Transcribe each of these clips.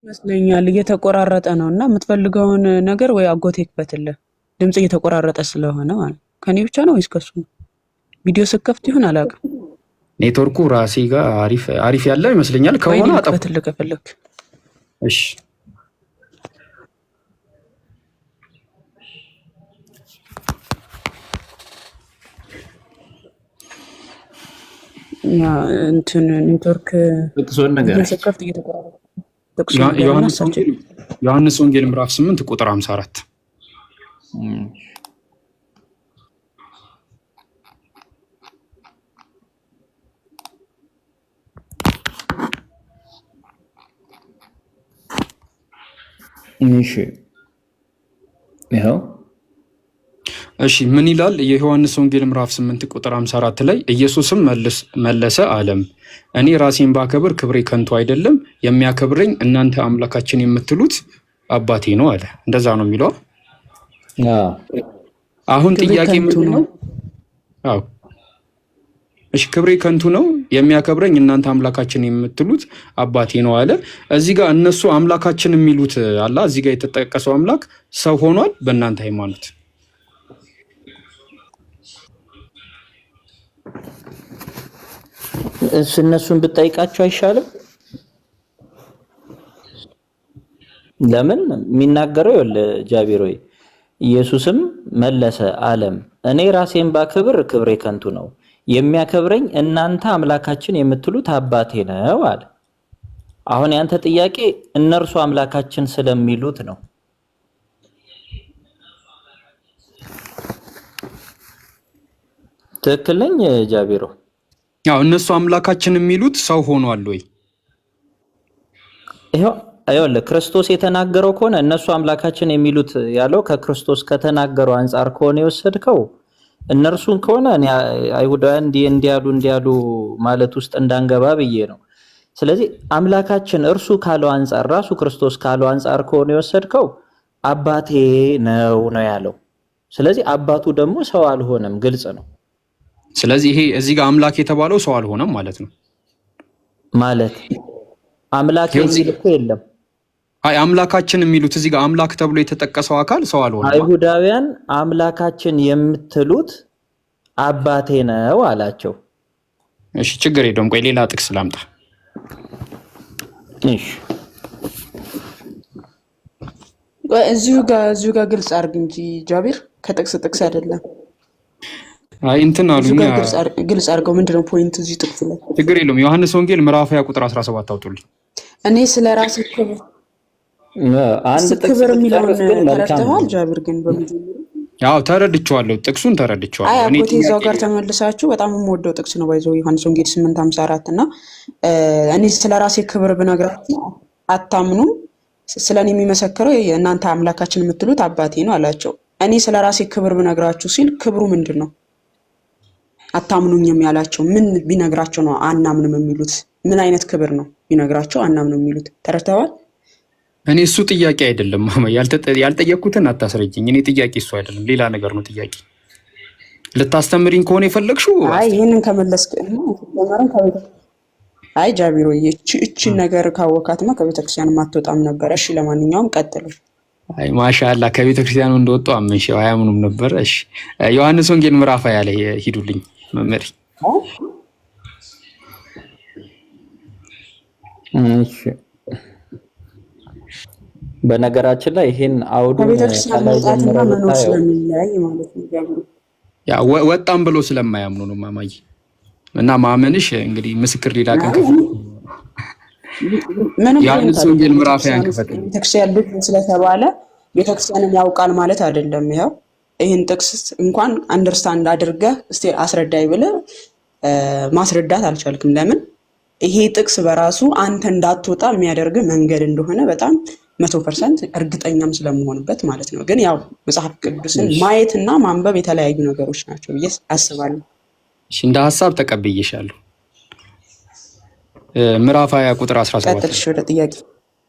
ይመስለኛል እየተቆራረጠ ነውና የምትፈልገውን ነገር ወይ አጎቴ ይክፈትልህ። ድምጽ እየተቆራረጠ ስለሆነ ማለት ከኔ ብቻ ነው ወይስ ከሱ? ቪዲዮ ስከፍት ይሁን አላውቅም። ኔትወርኩ ራሴ ጋር አሪፍ ያለ ይመስለኛል። ከሆነ አጠፋልህ ከፈለክ። እሺ ያ እንትን ኔትወርክ ጥቅሶን ነገር ስከፍት እየተቆራረጠ ዮሐንስ ወንጌል ምዕራፍ 8 ቁጥር 54 እሺ ምን ይላል? የዮሐንስ ወንጌል ምዕራፍ 8 ቁጥር 54 ላይ ኢየሱስም መለሰ አለም፣ እኔ ራሴን ባከብር ክብሬ ከንቱ አይደለም፣ የሚያከብረኝ እናንተ አምላካችን የምትሉት አባቴ ነው አለ። እንደዛ ነው የሚለው። አሁን ጥያቄ ምንድን ነው? አዎ እሺ፣ ክብሬ ከንቱ ነው፣ የሚያከብረኝ እናንተ አምላካችን የምትሉት አባቴ ነው አለ። እዚህ ጋር እነሱ አምላካችን የሚሉት አላ እዚህ ጋር የተጠቀሰው አምላክ ሰው ሆኗል በእናንተ ሃይማኖት? እነሱን ብጠይቃቸው አይሻልም? ለምን የሚናገረው ጃቢሮይ ኢየሱስም መለሰ አለም፣ እኔ ራሴን ባከብር ክብሬ ከንቱ ነው፣ የሚያከብረኝ እናንተ አምላካችን የምትሉት አባቴ ነው አለ። አሁን ያንተ ጥያቄ እነርሱ አምላካችን ስለሚሉት ነው። ትክክል ነኝ ጃቢሮ? ያው እነሱ አምላካችን የሚሉት ሰው ሆኗል ወይ? ይሄው ክርስቶስ የተናገረው ከሆነ እነሱ አምላካችን የሚሉት ያለው ከክርስቶስ ከተናገረው አንፃር ከሆነ የወሰድከው እነርሱን ከሆነ እኔ አይሁዳውያን እንዲያሉ ማለት ውስጥ እንዳንገባ ብዬ ነው። ስለዚህ አምላካችን እርሱ ካለው አንፃር ራሱ ክርስቶስ ካለው አንፃር ከሆነ የወሰድከው አባቴ ነው ያለው። ስለዚህ አባቱ ደግሞ ሰው አልሆነም፣ ግልጽ ነው። ስለዚህ ይሄ እዚህ ጋር አምላክ የተባለው ሰው አልሆነም ማለት ነው። ማለት አምላክ የሚል እኮ የለም። አይ አምላካችን የሚሉት እዚህ ጋር አምላክ ተብሎ የተጠቀሰው አካል ሰው አልሆነም። አይሁዳውያን አምላካችን የምትሉት አባቴ ነው አላቸው። እሺ ችግር የለውም። ቆይ ሌላ ጥቅስ ላምጣ። እሺ እዚሁ ጋር ግልጽ አድርግ እንጂ ጃቢር፣ ከጥቅስ አይደለም። አይ እንትን አሉኛ ግልጽ አድርገው። ምንድነው ፖይንት እዚህ ጥቅስ ላይ? ችግር የለውም። ዮሐንስ ወንጌል ምዕራፍ 20 ቁጥር 17 አውጡልኝ። እኔ ስለራሴ ክብር የሚለውን ተረድተዋል ጃቢር? ግን በመጀመሪያ ያው ተረድቼዋለሁ፣ ጥቅሱን ተረድቼዋለሁ። እኔ እዛው ጋር ተመልሳችሁ በጣም የምወደው ጥቅስ ነው ባይዘው ዮሐንስ ወንጌል 8:54 እና እኔ ስለራሴ ክብር ብነግራችሁ አታምኑም፣ ስለኔ የሚመሰክረው እናንተ አምላካችን የምትሉት አባቴ ነው አላቸው። እኔ ስለራሴ ክብር ብነግራችሁ ሲል ክብሩ ምንድን ነው? አታምኑኝም ያላቸው ምን ቢነግራቸው ነው አናምንም የሚሉት? ምን አይነት ክብር ነው ቢነግራቸው አናምንም የሚሉት? ተረድተዋል? እኔ እሱ ጥያቄ አይደለም ማማ፣ ያልጠየቅኩትን አታስረጅኝ። እኔ ጥያቄ እሱ አይደለም፣ ሌላ ነገር ነው ጥያቄ። ልታስተምሪኝ ከሆነ የፈለግሽው አይ ይሄንን ከመለስክ አይ ጃቢሮ እቺን ነገር ካወካትማ ከቤተክርስቲያን ማትወጣም ነበር። እሺ ለማንኛውም ቀጥሉ። አይ ማሻአላ ከቤተክርስቲያኑ እንደወጡ አመንሽ አያምኑም ነበር። እሺ ዮሐንስ ወንጌል ምዕራፍ 20 ላይ ሂዱልኝ መምህር። እሺ በነገራችን ላይ ይሄን አውዱ ያ ወጣም ብሎ ስለማያምኑ ነው ማማዬ። እና ማመንሽ እንግዲህ ምስክር ሌላ ቀን ዮሐንስ ወንጌል ምዕራፍ 20 ከፈተኝ ቤተክርስቲያን ልጅ ስለተባለ ቤተክርስቲያንን ያውቃል ማለት አይደለም። ይሄን ጥቅስ እንኳን አንደርስታንድ አድርገህ እስቲ አስረዳይ ብለህ ማስረዳት አልቻልክም። ለምን? ይሄ ጥቅስ በራሱ አንተ እንዳትወጣ የሚያደርግ መንገድ እንደሆነ በጣም 100% እርግጠኛም ስለመሆንበት ማለት ነው። ግን ያው መጽሐፍ ቅዱስን ማየትና ማንበብ የተለያዩ ነገሮች ናቸው ብዬ አስባለሁ። እሺ እንደ ሐሳብ ተቀብዬሻለሁ። ምዕራፍ 20 ቁጥር 17 ቀጥልሽ ወደ ጥያቄ።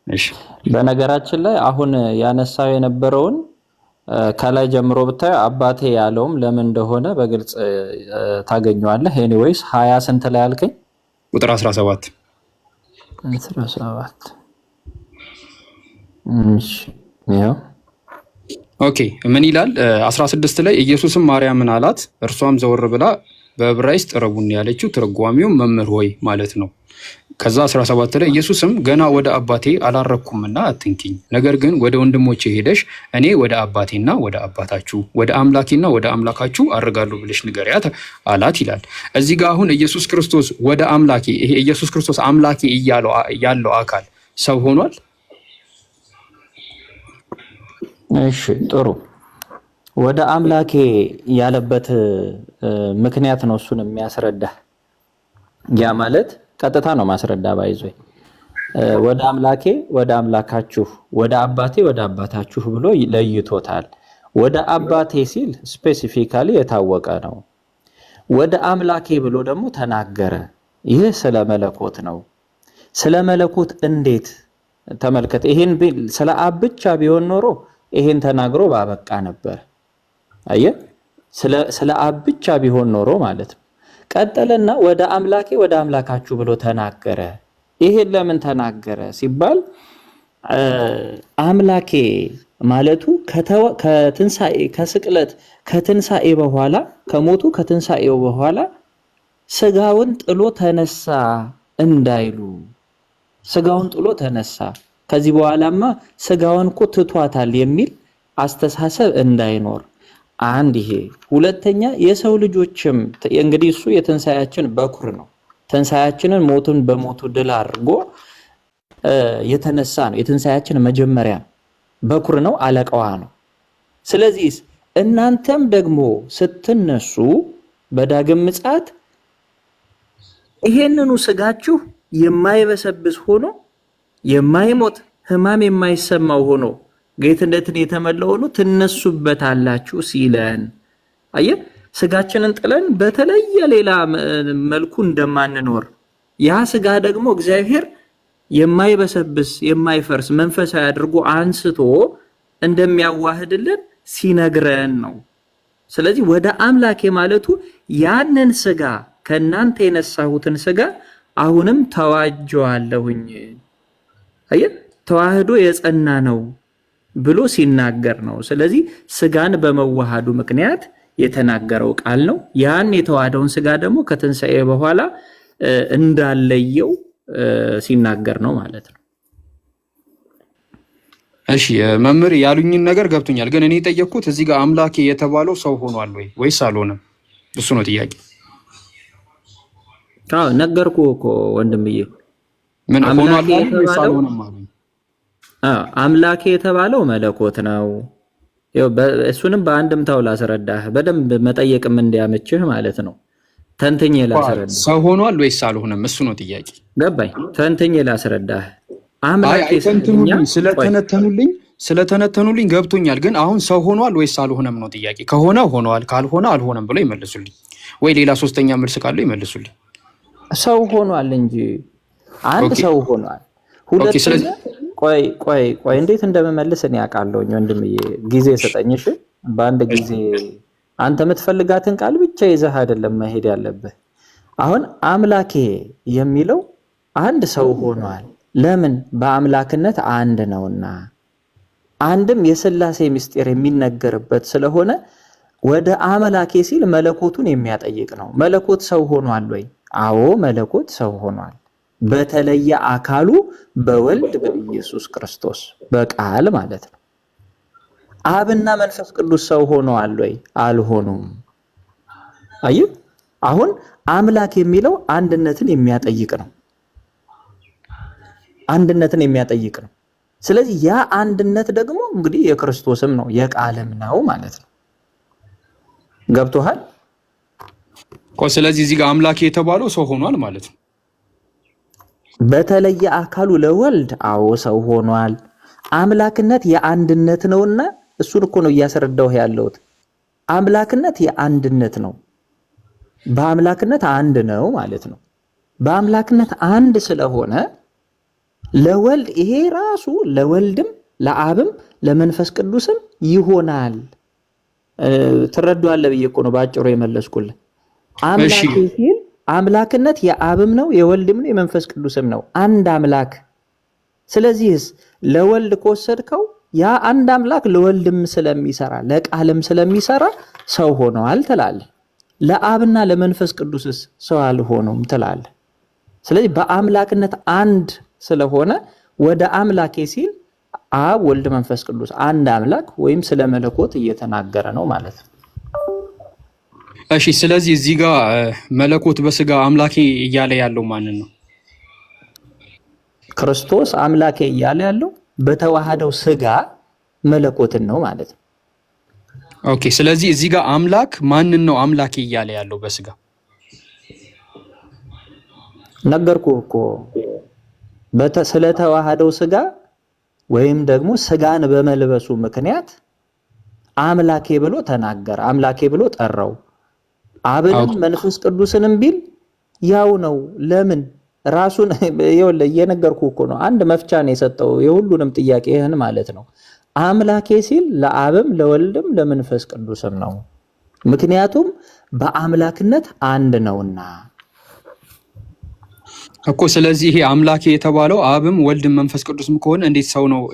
እሺ በነገራችን ላይ አሁን ያነሳው የነበረውን ከላይ ጀምሮ ብታይ አባቴ ያለውም ለምን እንደሆነ በግልጽ ታገኘዋለህ። ኤኒዌይስ 20 ስንት ላይ አልከኝ? ቁጥር 17 እሺ ያው ኦኬ ምን ይላል? 16 ላይ ኢየሱስም ማርያምን አላት፣ እርሷም ዘወር ብላ በዕብራይስጥ ረቡኒ ያለችው ትርጓሜው መምህር ሆይ ማለት ነው። ከዛ 17 ላይ ኢየሱስም ገና ወደ አባቴ አላረግኩምና አትንኪኝ፣ ነገር ግን ወደ ወንድሞቼ ሄደሽ እኔ ወደ አባቴና ወደ አባታችሁ ወደ አምላኬና ወደ አምላካችሁ አርጋለሁ ብለሽ ንገሪያት አላት ይላል። እዚህ ጋር አሁን ኢየሱስ ክርስቶስ ወደ አምላኬ፣ ይሄ ኢየሱስ ክርስቶስ አምላኬ ያለው አካል ሰው ሆኗል? እሺ ጥሩ። ወደ አምላኬ ያለበት ምክንያት ነው እሱን የሚያስረዳ። ያ ማለት ቀጥታ ነው ማስረዳ ባይዞ ወደ አምላኬ ወደ አምላካችሁ ወደ አባቴ ወደ አባታችሁ ብሎ ለይቶታል። ወደ አባቴ ሲል ስፔሲፊካሊ የታወቀ ነው። ወደ አምላኬ ብሎ ደግሞ ተናገረ። ይህ ስለ መለኮት ነው። ስለ መለኮት እንዴት ተመልከት። ይሄን ስለ አብ ብቻ ቢሆን ኖሮ ይሄን ተናግሮ ባበቃ ነበር። አየ ስለ አብ ብቻ ቢሆን ኖሮ ማለት ነው። ቀጠለና ወደ አምላኬ ወደ አምላካችሁ ብሎ ተናገረ። ይሄን ለምን ተናገረ ሲባል አምላኬ ማለቱ ከትንሳኤ ከስቅለት ከትንሳኤ በኋላ ከሞቱ ከትንሳኤው በኋላ ስጋውን ጥሎ ተነሳ እንዳይሉ፣ ስጋውን ጥሎ ተነሳ ከዚህ በኋላማ ስጋውን እኮ ትቷታል የሚል አስተሳሰብ እንዳይኖር አንድ ይሄ። ሁለተኛ የሰው ልጆችም እንግዲህ እሱ የትንሳኤያችን በኩር ነው። ትንሳኤያችንን ሞቱን በሞቱ ድል አድርጎ የተነሳ ነው። የትንሳኤያችን መጀመሪያ በኩር ነው፣ አለቃዋ ነው። ስለዚህ እናንተም ደግሞ ስትነሱ በዳግም ምጽአት ይሄንኑ ስጋችሁ የማይበሰብስ ሆኖ የማይሞት ሕማም የማይሰማው ሆኖ ጌትነትን የተመላው ሆኖ ትነሱበታላችሁ ሲለን፣ አየ ስጋችንን ጥለን በተለየ ሌላ መልኩ እንደማንኖር ያ ስጋ ደግሞ እግዚአብሔር የማይበሰብስ የማይፈርስ መንፈሳዊ አድርጎ አንስቶ እንደሚያዋህድልን ሲነግረን ነው። ስለዚህ ወደ አምላኬ ማለቱ ያንን ስጋ ከናንተ የነሳሁትን ስጋ አሁንም ተዋጀዋለሁኝ፣ አየ ተዋህዶ የጸና ነው ብሎ ሲናገር ነው። ስለዚህ ስጋን በመዋሃዱ ምክንያት የተናገረው ቃል ነው። ያን የተዋሃደውን ስጋ ደግሞ ከትንሣኤ በኋላ እንዳለየው ሲናገር ነው ማለት ነው። እሺ መምህር ያሉኝን ነገር ገብቶኛል። ግን እኔ የጠየቅኩት እዚህ ጋር አምላኬ የተባለው ሰው ሆኗል ወይ ወይስ አልሆነም? እሱ ነው ጥያቄ። አዎ ነገርኩህ እኮ ወንድምዬ። ምን ሆኗል ወይስ አልሆነም አሉኝ። አምላኬ የተባለው መለኮት ነው። እሱንም በአንድምታው ላስረዳህ፣ በደንብ መጠየቅም እንዲያመችህ ማለት ነው። ተንትኜ ላስረዳህ። ሰው ሆኗል ወይስ አልሆነም? እሱ ነው ጥያቄ። ገባኝ። ተንትኜ ላስረዳህ። ስለተነተኑልኝ ገብቶኛል። ግን አሁን ሰው ሆኗል ወይስ አልሆነም ነው ጥያቄ። ከሆነ ሆኗል፣ ካልሆነ አልሆነም ብሎ ይመልሱልኝ። ወይ ሌላ ሶስተኛ መልስ ካለው ይመልሱልኝ። ሰው ሆኗል እንጂ አንድ ሰው ሆኗል። ሁለተኛ ቆይ እንዴት እንደምመልስ እኔ አውቃለሁኝ ወንድምዬ፣ ጊዜ ስጠኝ እሺ። በአንድ ጊዜ አንተ የምትፈልጋትን ቃል ብቻ ይዘህ አይደለም መሄድ ያለብህ። አሁን አምላኬ የሚለው አንድ ሰው ሆኗል። ለምን? በአምላክነት አንድ ነውና፣ አንድም የሥላሴ ምስጢር የሚነገርበት ስለሆነ ወደ አምላኬ ሲል መለኮቱን የሚያጠይቅ ነው። መለኮት ሰው ሆኗል ወይ? አዎ መለኮት ሰው ሆኗል። በተለየ አካሉ በወልድ በኢየሱስ ክርስቶስ በቃል ማለት ነው። አብና መንፈስ ቅዱስ ሰው ሆነዋል ወይ? አልሆኑም። አይ አሁን አምላክ የሚለው አንድነትን የሚያጠይቅ ነው። አንድነትን የሚያጠይቅ ነው። ስለዚህ ያ አንድነት ደግሞ እንግዲህ የክርስቶስም ነው የቃልም ነው ማለት ነው። ገብቶሃል? ስለዚህ እዚህ ጋር አምላክ የተባለው ሰው ሆኗል ማለት ነው። በተለየ አካሉ ለወልድ አዎ ሰው ሆኗል። አምላክነት የአንድነት ነውና እሱን እኮ ነው እያስረዳው ያለሁት። አምላክነት የአንድነት ነው። በአምላክነት አንድ ነው ማለት ነው። በአምላክነት አንድ ስለሆነ ለወልድ ይሄ ራሱ ለወልድም ለአብም ለመንፈስ ቅዱስም ይሆናል። ትረዳዋለህ ብዬ እኮ ነው ባጭሩ የመለስኩልህ። አምላክ ሲል አምላክነት የአብም ነው የወልድም ነው የመንፈስ ቅዱስም ነው። አንድ አምላክ ስለዚህስ ለወልድ ከወሰድከው ያ አንድ አምላክ ለወልድም ስለሚሰራ ለቃልም ስለሚሰራ ሰው ሆነዋል ትላለህ። ለአብና ለመንፈስ ቅዱስስ ሰው አልሆኑም ትላለህ። ስለዚህ በአምላክነት አንድ ስለሆነ ወደ አምላኬ ሲል አብ ወልድ መንፈስ ቅዱስ አንድ አምላክ ወይም ስለ መለኮት እየተናገረ ነው ማለት ነው። እሺ፣ ስለዚህ እዚህ ጋር መለኮት በስጋ አምላኬ እያለ ያለው ማንን ነው? ክርስቶስ አምላኬ እያለ ያለው በተዋሃደው ስጋ መለኮትን ነው ማለት ነው። ኦኬ፣ ስለዚህ እዚህ ጋር አምላክ ማንን ነው አምላኬ እያለ ያለው በስጋ? ነገርኩህ እኮ ስለተዋሃደው ስጋ ወይም ደግሞ ስጋን በመልበሱ ምክንያት አምላኬ ብሎ ተናገረ፣ አምላኬ ብሎ ጠራው። አብንም መንፈስ ቅዱስንም ቢል ያው ነው። ለምን ራሱን እየነገርኩህ እኮ ነው። አንድ መፍቻ ነው የሰጠው የሁሉንም ጥያቄ ይህን ማለት ነው። አምላኬ ሲል ለአብም ለወልድም ለመንፈስ ቅዱስም ነው። ምክንያቱም በአምላክነት አንድ ነውና እኮ። ስለዚህ ይሄ አምላኬ የተባለው አብም ወልድም መንፈስ ቅዱስም ከሆነ እንዴት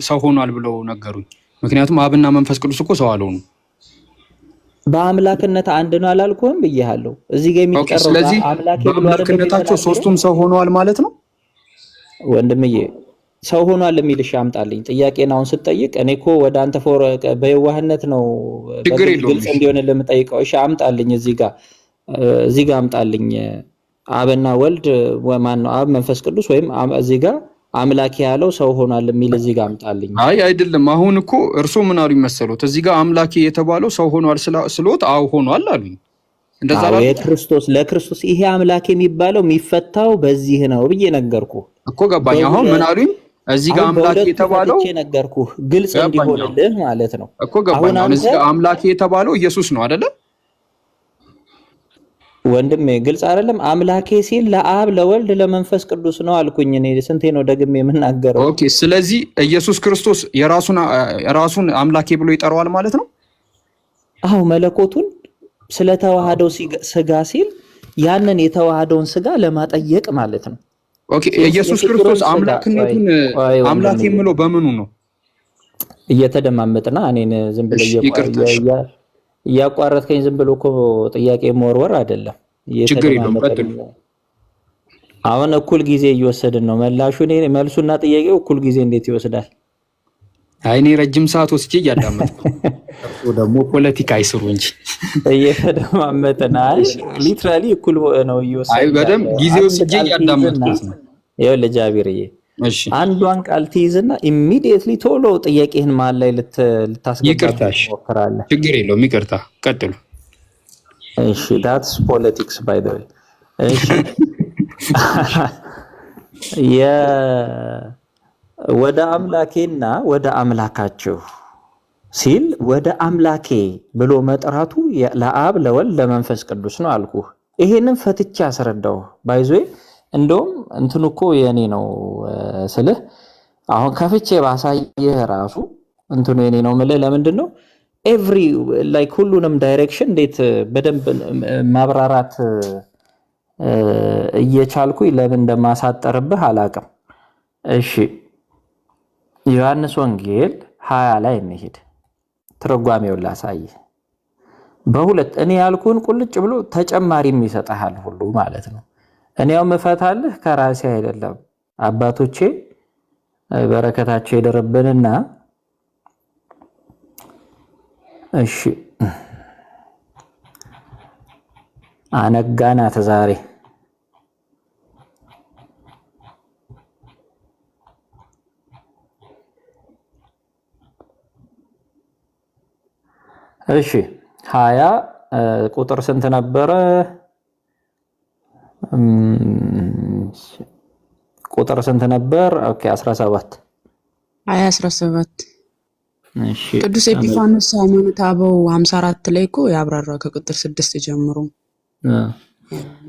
ሰው ሆኗል ብለው ነገሩኝ? ምክንያቱም አብና መንፈስ ቅዱስ እኮ ሰው አልሆኑ። በአምላክነት አንድ ነው አላልኩህም ብያለሁ። እዚህ ጋር የሚቀረው ስለዚህ በአምላክነታቸው ሶስቱም ሰው ሆነዋል ማለት ነው። ወንድምዬ ሰው ሆኗል የሚልሽ አምጣልኝ። ጥያቄን አሁን ስትጠይቅ እኔ እኮ ወደ አንተ በየዋህነት ነው ግልጽ እንዲሆንልህ የምጠይቀው። እሺ አምጣልኝ፣ እዚህ ጋር አምጣልኝ። አብና ወልድ ማን ነው? አብ መንፈስ ቅዱስ ወይም እዚህ ጋር አምላክ ያለው ሰው ሆኗል የሚል እዚህ ጋር አምጣልኝ። አይ አይደለም። አሁን እኮ እርሶ ምን አሉኝ መሰሎት? እዚህ ጋር አምላክ የተባለው ሰው ሆኗል ስሎት አው ሆኗል አሉኝ። እንደዛ አላልኩ? ለክርስቶስ ይሄ አምላክ የሚባለው የሚፈታው በዚህ ነው ብዬ ነገርኩህ እኮ። ገባኝ። አሁን ምን አሉኝ? እዚህ ጋር አምላክ የተባለው ነገርኩህ፣ ግልጽ እንዲሆንልህ ማለት ነው እኮ። ገባኝ። አሁን እዚህ ጋር አምላክ የተባለው ኢየሱስ ነው አይደለ? ወንድሜ ግልጽ አይደለም? አምላኬ ሲል ለአብ ለወልድ ለመንፈስ ቅዱስ ነው አልኩኝ። እኔ ስንቴ ነው ደግሜ የምናገረው? ኦኬ። ስለዚህ ኢየሱስ ክርስቶስ ራሱን አምላኬ ብሎ ይጠራዋል ማለት ነው? አዎ፣ መለኮቱን ስለተዋሃደው ስጋ ሲል ያንን የተዋሃደውን ስጋ ለማጠየቅ ማለት ነው። ኦኬ። ኢየሱስ ክርስቶስ አምላክነቱን አምላክ የሚለው በምኑ ነው? እየተደማመጥና እኔን ዝም ብለህ እያቋረጥከኝ ዝም ብሎ እኮ ጥያቄ መወርወር አይደለም። ችግር የለውም። ቀጥሉ። አሁን እኩል ጊዜ እየወሰድን ነው። መልሱና ጥያቄው እኩል ጊዜ እንዴት ይወስዳል? አይ እኔ ረጅም ሰዓት ወስጄ እያዳመጥኩ ደግሞ ፖለቲካ አይስሩ እንጂ እየተደማመጥን ሊትራሊ እኩል ነው እየወሰድን። አይ በደምብ ጊዜ ወስጄ እያዳመጥኩት ነው። ይኸውልህ ጃቢርዬ፣ አንዷን ቃል ትይዝና ኢሚዲየትሊ ቶሎ ጥያቄህን መሀል ላይ ልታስገባ ትሞክራለህ። ችግር የለውም። ይቅርታ፣ ቀጥሉ። እሺ፣ ዳትስ ፖለቲክስ ባይ ዘ ዌይ። እሺ ወደ አምላኬና ወደ አምላካችሁ ሲል ወደ አምላኬ ብሎ መጥራቱ ለአብ ለወልድ ለመንፈስ ቅዱስ ነው አልኩህ። ይሄንን ፈትቼ አስረዳው። ባይ ዘ ዌይ እንደውም እንትኑ እኮ የኔ ነው ስልህ አሁን ከፍቼ ባሳየህ ራሱ እንትኑ የኔ ነው የምልህ ለምንድን ነው ኤቭሪ ላይክ ሁሉንም ዳይሬክሽን እንዴት በደንብ ማብራራት እየቻልኩኝ ለምን እንደማሳጠርብህ አላውቅም። እሺ ዮሐንስ ወንጌል 20 ላይ እንሂድ። ትርጓሜውን ላሳይህ። በሁለት እኔ ያልኩህን ቁልጭ ብሎ ተጨማሪም ይሰጥሃል ሁሉ ማለት ነው። እኔው መፈታልህ ከራሴ አይደለም። አባቶቼ በረከታቸው ይደርብንና እሺ አነጋናት ዛሬ እሺ 20 ቁጥር ስንት ነበረ? ቁጥር ስንት ነበር? ኦኬ 17 17 እሺ። ቅዱስ ኤጲፋኖስ ሃይማኖተ አበው 54 ላይ እኮ ያብራራው ከቁጥር 6 ጀምሮ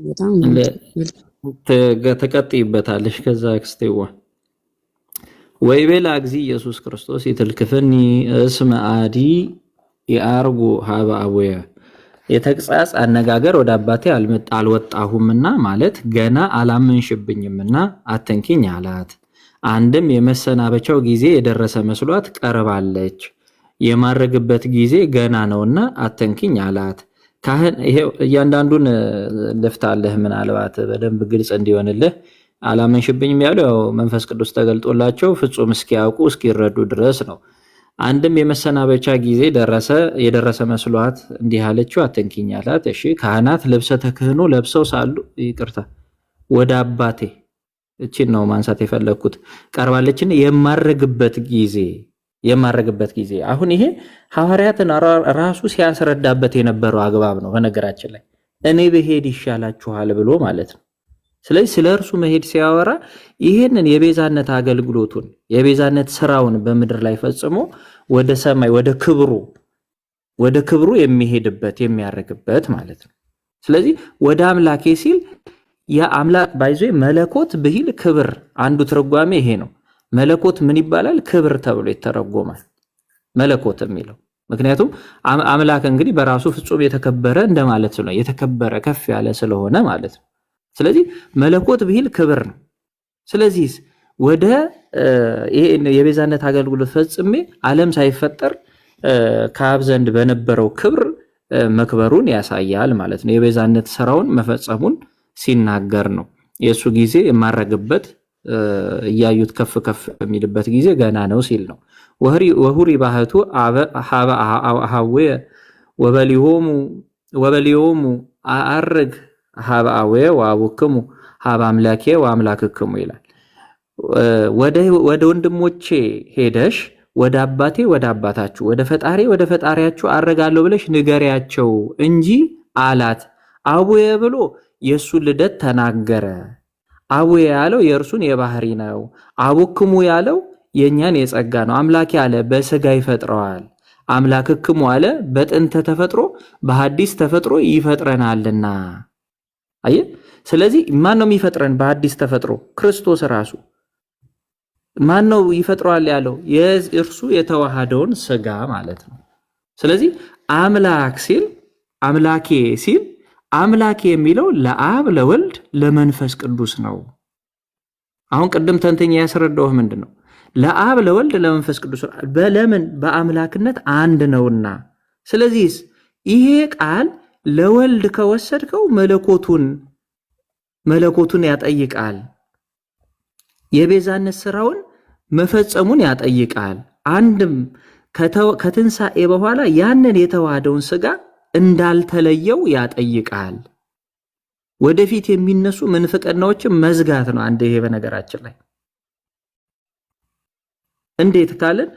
በጣም ተቀጥይበታለሽ። ከዛ ክስቴዋ ወይ ቤላ እግዚ ኢየሱስ ክርስቶስ ይትልክፈኒ እስመ አዲ ያርጉ ሀበ አቡየ የተግሳጽ አነጋገር ወደ አባቴ አልወጣሁምና ማለት ገና አላመንሽብኝምና አተንኪኝ አላት። አንድም የመሰናበቻው ጊዜ የደረሰ መስሏት ቀርባለች። የማረግበት ጊዜ ገና ነውና አተንኪኝ አላት። ካህን ይሄው እያንዳንዱን ልፍታለህ ምናልባት በደንብ ግልጽ እንዲሆንልህ። አላመንሽብኝም ያለው መንፈስ ቅዱስ ተገልጦላቸው ፍጹም እስኪያውቁ እስኪረዱ ድረስ ነው። አንድም የመሰናበቻ ጊዜ የደረሰ መስሏት እንዲህ አለችው፣ አትንኪኝ አላት። እሺ ካህናት ልብሰ ተክህኖ ለብሰው ሳሉ ይቅርታ፣ ወደ አባቴ እቺን ነው ማንሳት የፈለግኩት። ቀርባለችን የማረግበት ጊዜ አሁን ይሄ ሐዋርያትን ራሱ ሲያስረዳበት የነበረው አግባብ ነው። በነገራችን ላይ እኔ ብሄድ ይሻላችኋል ብሎ ማለት ነው። ስለዚህ ስለ እርሱ መሄድ ሲያወራ ይህንን የቤዛነት አገልግሎቱን የቤዛነት ስራውን በምድር ላይ ፈጽሞ ወደ ሰማይ ወደ ክብሩ የሚሄድበት የሚያረግበት ማለት ነው። ስለዚህ ወደ አምላኬ ሲል የአምላክ ባይዞ መለኮት ብሂል ክብር አንዱ ትርጓሜ ይሄ ነው። መለኮት ምን ይባላል? ክብር ተብሎ ይተረጎማል መለኮት የሚለው። ምክንያቱም አምላክ እንግዲህ በራሱ ፍጹም የተከበረ እንደማለት ነው። የተከበረ ከፍ ያለ ስለሆነ ማለት ነው። ስለዚህ መለኮት ብሂል ክብር ነው። ስለዚህ ወደ የቤዛነት አገልግሎት ፈጽሜ ዓለም ሳይፈጠር ከአብ ዘንድ በነበረው ክብር መክበሩን ያሳያል ማለት ነው። የቤዛነት ስራውን መፈጸሙን ሲናገር ነው። የእሱ ጊዜ የማረግበት እያዩት ከፍ ከፍ የሚልበት ጊዜ ገና ነው ሲል ነው። ወሁሪ ባህቱ ሀዌ ወበሊሆሙ አርግ ሀበ አዌ ወአቡክሙ ሀበ አምላኬ ወአምላክክሙ ይላል። ወደ ወንድሞቼ ሄደሽ ወደ አባቴ ወደ አባታችሁ ወደ ፈጣሪ ወደ ፈጣሪያችሁ አረጋለሁ ብለሽ ንገሪያቸው እንጂ አላት። አቡዬ ብሎ የእሱን ልደት ተናገረ። አቡዬ ያለው የእርሱን የባህሪ ነው። አቡክሙ ያለው የእኛን የጸጋ ነው። አምላኬ አለ በስጋ ይፈጥረዋል። አምላክክሙ አለ በጥንተ ተፈጥሮ በሐዲስ ተፈጥሮ ይፈጥረናልና። አየ ስለዚህ ማን ነው የሚፈጥረን? በሐዲስ ተፈጥሮ ክርስቶስ ራሱ። ማን ነው ይፈጥረዋል ያለው? የእርሱ የተዋሃደውን ስጋ ማለት ነው። ስለዚህ አምላክ ሲል አምላኬ ሲል አምላኬ የሚለው ለአብ ለወልድ ለመንፈስ ቅዱስ ነው። አሁን ቅድም ተንተኛ ያስረዳው ምንድን ነው? ለአብ ለወልድ ለመንፈስ ቅዱስ በለምን በአምላክነት አንድ ነውና። ስለዚህ ይሄ ቃል ለወልድ ከወሰድከው መለኮቱን ያጠይቃል። የቤዛነት ስራውን መፈጸሙን ያጠይቃል። አንድም ከትንሣኤ በኋላ ያንን የተዋሃደውን ስጋ እንዳልተለየው ያጠይቃል። ወደፊት የሚነሱ ምንፍቅናዎችን መዝጋት ነው። አንድ ይሄ በነገራችን ላይ እንዴት ካለን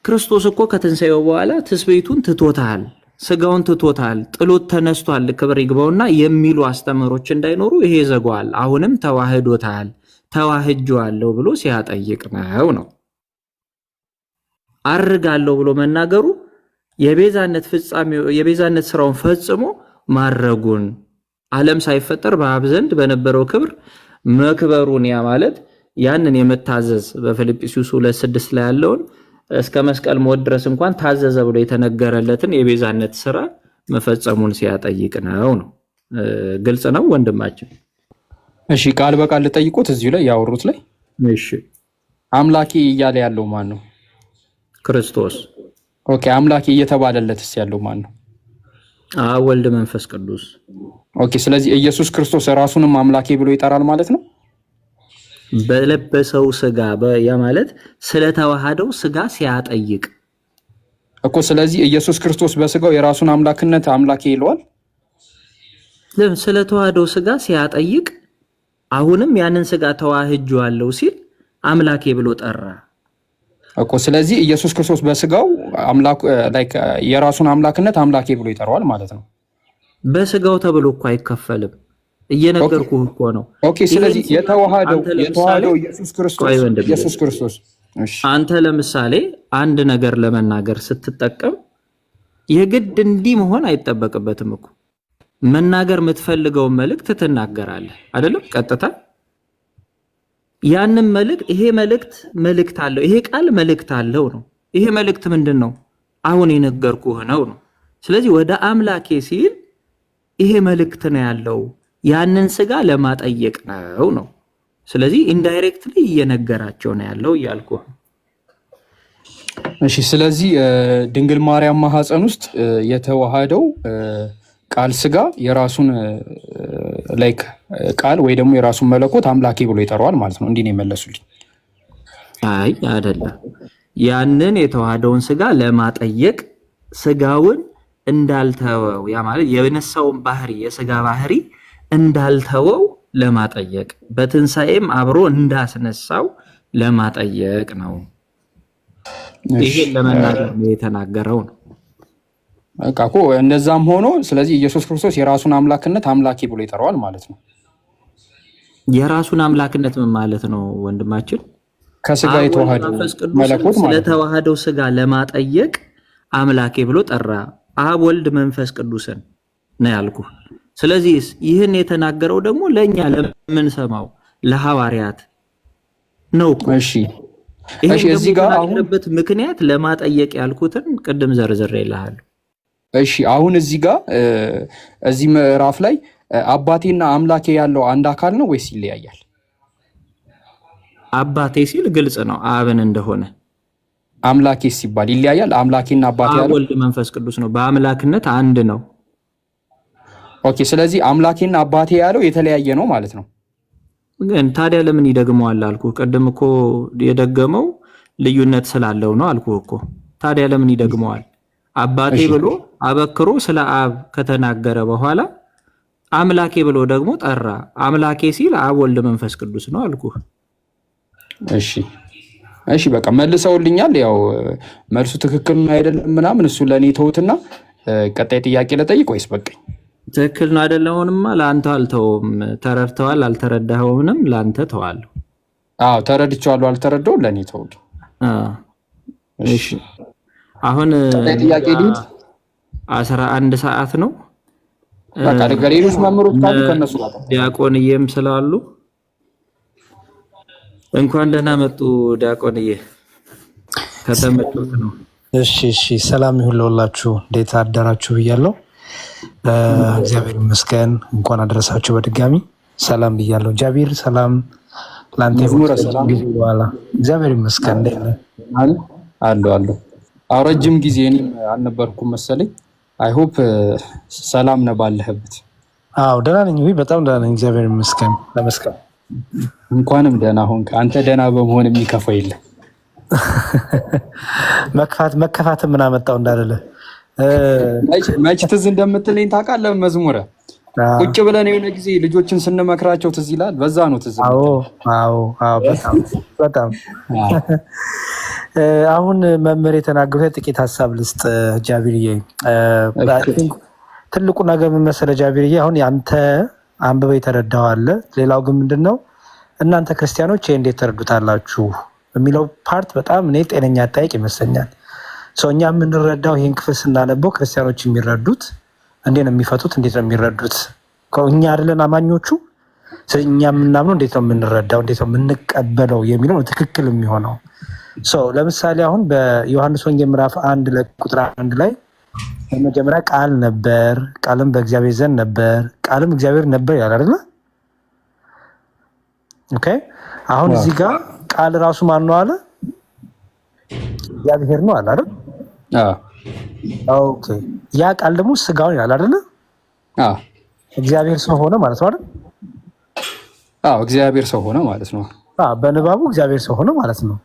ክርስቶስ እኮ ከትንሣኤው በኋላ ትስብእቱን ትቶታል፣ ስጋውን ትቶታል፣ ጥሎት ተነስቷል፣ ክብር ይግባውና የሚሉ አስተምህሮች እንዳይኖሩ ይሄ ዘጓል። አሁንም ተዋህዶታል፣ ተዋህጄዋለሁ ብሎ ሲያጠይቅ ነው። አርጋለሁ ብሎ መናገሩ የቤዛነት ስራውን ፈጽሞ ማረጉን ዓለም ሳይፈጠር በአብ ዘንድ በነበረው ክብር መክበሩን ያ ማለት ያንን የመታዘዝ በፊልጵስዩስ 2:6 ላይ ያለውን እስከ መስቀል ሞት ድረስ እንኳን ታዘዘ ብሎ የተነገረለትን የቤዛነት ስራ መፈጸሙን ሲያጠይቅ ነው። ግልጽ ነው ወንድማችን? እሺ ቃል በቃል ልጠይቁት እዚሁ ላይ ያወሩት ላይ እሺ አምላኬ እያለ ያለው ማን ነው? ክርስቶስ። ኦኬ አምላኬ እየተባለለትስ ያለው ማን ነው? ወልድ መንፈስ ቅዱስ። ኦኬ ስለዚህ ኢየሱስ ክርስቶስ ራሱንም አምላኬ ብሎ ይጠራል ማለት ነው። በለበሰው ስጋ ያ ማለት ስለተዋሃደው ስጋ ሲያጠይቅ እኮ። ስለዚህ ኢየሱስ ክርስቶስ በስጋው የራሱን አምላክነት አምላኬ ይለዋል። ስለተዋሃደው ስጋ ሲያጠይቅ አሁንም ያንን ስጋ ተዋህጄዋለሁ ሲል አምላኬ ብሎ ጠራ እኮ። ስለዚህ ኢየሱስ ክርስቶስ በስጋው አምላክ የራሱን አምላክነት አምላኬ ብሎ ይጠራዋል ማለት ነው። በስጋው ተብሎ እኮ አይከፈልም። እየነገርኩህ እኮ ነው። ኦኬ ስለዚህ የተዋሃደው ኢየሱስ ክርስቶስ። እሺ አንተ ለምሳሌ አንድ ነገር ለመናገር ስትጠቀም የግድ እንዲህ መሆን አይጠበቅበትም እኮ። መናገር የምትፈልገውን መልእክት ትናገራለህ አይደለም? ቀጥታ ያንን መልእክት ይሄ መልእክት አለው፣ ይሄ ቃል መልእክት አለው ነው። ይሄ መልእክት ምንድን ነው? አሁን የነገርኩህ ነው። ስለዚህ ወደ አምላኬ ሲል ይሄ መልእክት ነው ያለው፣ ያንን ስጋ ለማጠየቅ ነው። ስለዚህ ኢንዳይሬክትሊ እየነገራቸው ነው ያለው እያልኩ። እሺ ስለዚህ ድንግል ማርያም ማህፀን ውስጥ የተዋሃደው ቃል ስጋ የራሱን ላይክ ቃል ወይ ደግሞ የራሱን መለኮት አምላኬ ብሎ ይጠራዋል ማለት ነው። እንዲህ ነው የመለሱልኝ። አይ አይደለም፣ ያንን የተዋሃደውን ስጋ ለማጠየቅ ስጋውን እንዳልተወው፣ ያ ማለት የነሳውን ባህሪ የስጋ ባህሪ እንዳልተወው ለማጠየቅ በትንሣኤም አብሮ እንዳስነሳው ለማጠየቅ ነው። ይሄን ለመናገር ነው የተናገረው ነው። በቃ እኮ እንደዛም ሆኖ ስለዚህ ኢየሱስ ክርስቶስ የራሱን አምላክነት አምላኬ ብሎ ይጠራዋል ማለት ነው። የራሱን አምላክነት ምን ማለት ነው ወንድማችን? ከስጋ የተዋሃደው መለኮት ማለት ነው። ስለተዋሃደው ስጋ ለማጠየቅ አምላኬ ብሎ ጠራ። አብ ወልድ መንፈስ ቅዱስን ነው ያልኩ። ስለዚህ ይህን የተናገረው ደግሞ ለእኛ ለምንሰማው ለሐዋርያት ነው እኮ። እሺ እዚህ ጋር ያለበት ምክንያት ለማጠየቅ ያልኩትን ቅድም ዘርዝሬልሃለሁ። እሺ አሁን እዚህ ጋር እዚህ ምዕራፍ ላይ አባቴና አምላኬ ያለው አንድ አካል ነው ወይስ ይለያያል? አባቴ ሲል ግልጽ ነው አብን እንደሆነ። አምላኬ ሲባል ይለያያል? አምላኬና አባቴ ያለው ወልድ መንፈስ ቅዱስ ነው፣ በአምላክነት አንድ ነው። ኦኬ ስለዚህ አምላኬና አባቴ ያለው የተለያየ ነው ማለት ነው። ግን ታዲያ ለምን ይደግመዋል አልኩ። ቅድም እኮ የደገመው ልዩነት ስላለው ነው አልኩ እኮ። ታዲያ ለምን ይደግመዋል? አባቴ ብሎ አበክሮ ስለ አብ ከተናገረ በኋላ አምላኬ ብሎ ደግሞ ጠራ። አምላኬ ሲል አብ ወልድ መንፈስ ቅዱስ ነው አልኩ። እሺ በቃ መልሰውልኛል። ያው መልሱ ትክክል አይደለም ምናምን እሱ ለእኔ ተውትና ቀጣይ ጥያቄ ልጠይቅ ወይስ በቃኝ? ትክክል ነው አይደለምማ ለአንተ አልተውም። ተረድተዋል አልተረዳኸውም ለአንተ ተዋለሁ። አዎ ተረድቼዋለሁ አልተረዳው ለእኔ ተው። እሺ አሁን ጥያቄ ሊድ 11 ሰዓት ነው። በቃ ሌሎች መምህሮች ካሉ ከነሱ ጋር ዲያቆንዬም ስላሉ እንኳን ደህና መጡ ዲያቆንዬ። ከተመጡት ነው። እሺ ሰላም ይሁን ለሁላችሁ። እንዴት አደራችሁ ብያለሁ። እግዚአብሔር ይመስገን። እንኳን አደረሳችሁ በድጋሚ ሰላም ብያለሁ። ጃቢር ሰላም ላንተ ጊዜ በኋላ እግዚአብሔር ይመስገን። እንዴት ነህ? አለሁ ረጅም ጊዜ እኔም አልነበርኩም መሰለኝ። አይ ሆፕ ሰላም ነህ ባለህበት? አዎ ደህና ነኝ። በጣም ደህና ነኝ እግዚአብሔር ይመስገን። ለመስቀል እንኳንም ደህና ሆንክ። አንተ ደህና በመሆን የሚከፋው የለም። መከፋት ምን አመጣው እንዳልልህ መች ትዝ እንደምትለኝ ታውቃለህ? መዝሙረ ቁጭ ብለን የሆነ ጊዜ ልጆችን ስንመክራቸው ትዝ ይላል። በዛ ነው ትዝ። አዎ በጣም አሁን መምህር የተናገሩት ጥቂት ሀሳብ ልስጥ ጃቢርዬ። ትልቁ ነገር ምን መሰለህ ጃቢርዬ፣ አሁን አንተ አንብበህ የተረዳኸው አለ። ሌላው ግን ምንድነው እናንተ ክርስቲያኖች ይሄ እንዴት ተረዱታላችሁ የሚለው ፓርት በጣም እኔ ጤነኛ አጠያየቅ ይመስለኛል። እኛ የምንረዳው ይህን ክፍል ስናነበው ክርስቲያኖች የሚረዱት እንዴት ነው የሚፈቱት? እንዴት ነው የሚረዱት? እኛ አይደለን አማኞቹ። እኛ የምናምነው እንዴት ነው የምንረዳው? እንዴት ነው የምንቀበለው የሚለው ነው ትክክል የሚሆነው። ለምሳሌ አሁን በዮሐንስ ወንጌል ምዕራፍ 1 ቁጥር 1 ላይ በመጀመሪያ ቃል ነበር፣ ቃልም በእግዚአብሔር ዘንድ ነበር፣ ቃልም እግዚአብሔር ነበር ይላል አይደል? ኦኬ አሁን እዚህ ጋር ቃል ራሱ ማን ነው አለ? እግዚአብሔር ነው አለ አይደል? ኦኬ ያ ቃል ደግሞ ስጋውን ይላል አይደል? እግዚአብሔር ሰው ሆነ ማለት ነው አይደል? እግዚአብሔር ሰው ሆነ ማለት ነው። በንባቡ እግዚአብሔር ሰው ሆነ ማለት ነው።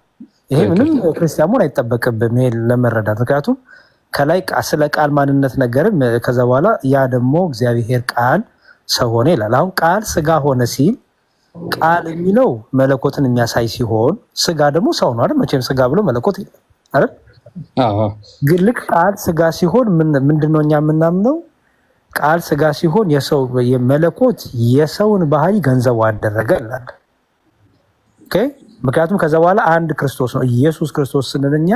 ይሄ ምንም ክርስቲያን መሆን አይጠበቅብም ይሄ ለመረዳት። ምክንያቱም ከላይ ስለ ቃል ማንነት ነገርም ከዛ በኋላ ያ ደግሞ እግዚአብሔር ቃል ሰው ሆነ ይላል። አሁን ቃል ስጋ ሆነ ሲል ቃል የሚለው መለኮትን የሚያሳይ ሲሆን ስጋ ደግሞ ሰው ነው አይደል? መቼም ስጋ ብሎ መለኮት አይደል? ግን ልክ ቃል ስጋ ሲሆን ምንድነው እኛ የምናምነው? ቃል ስጋ ሲሆን የሰው የመለኮት የሰውን ባህሪ ገንዘቡ አደረገ ይላል። ኦኬ ምክንያቱም ከዛ በኋላ አንድ ክርስቶስ ነው ኢየሱስ ክርስቶስ ስንል እኛ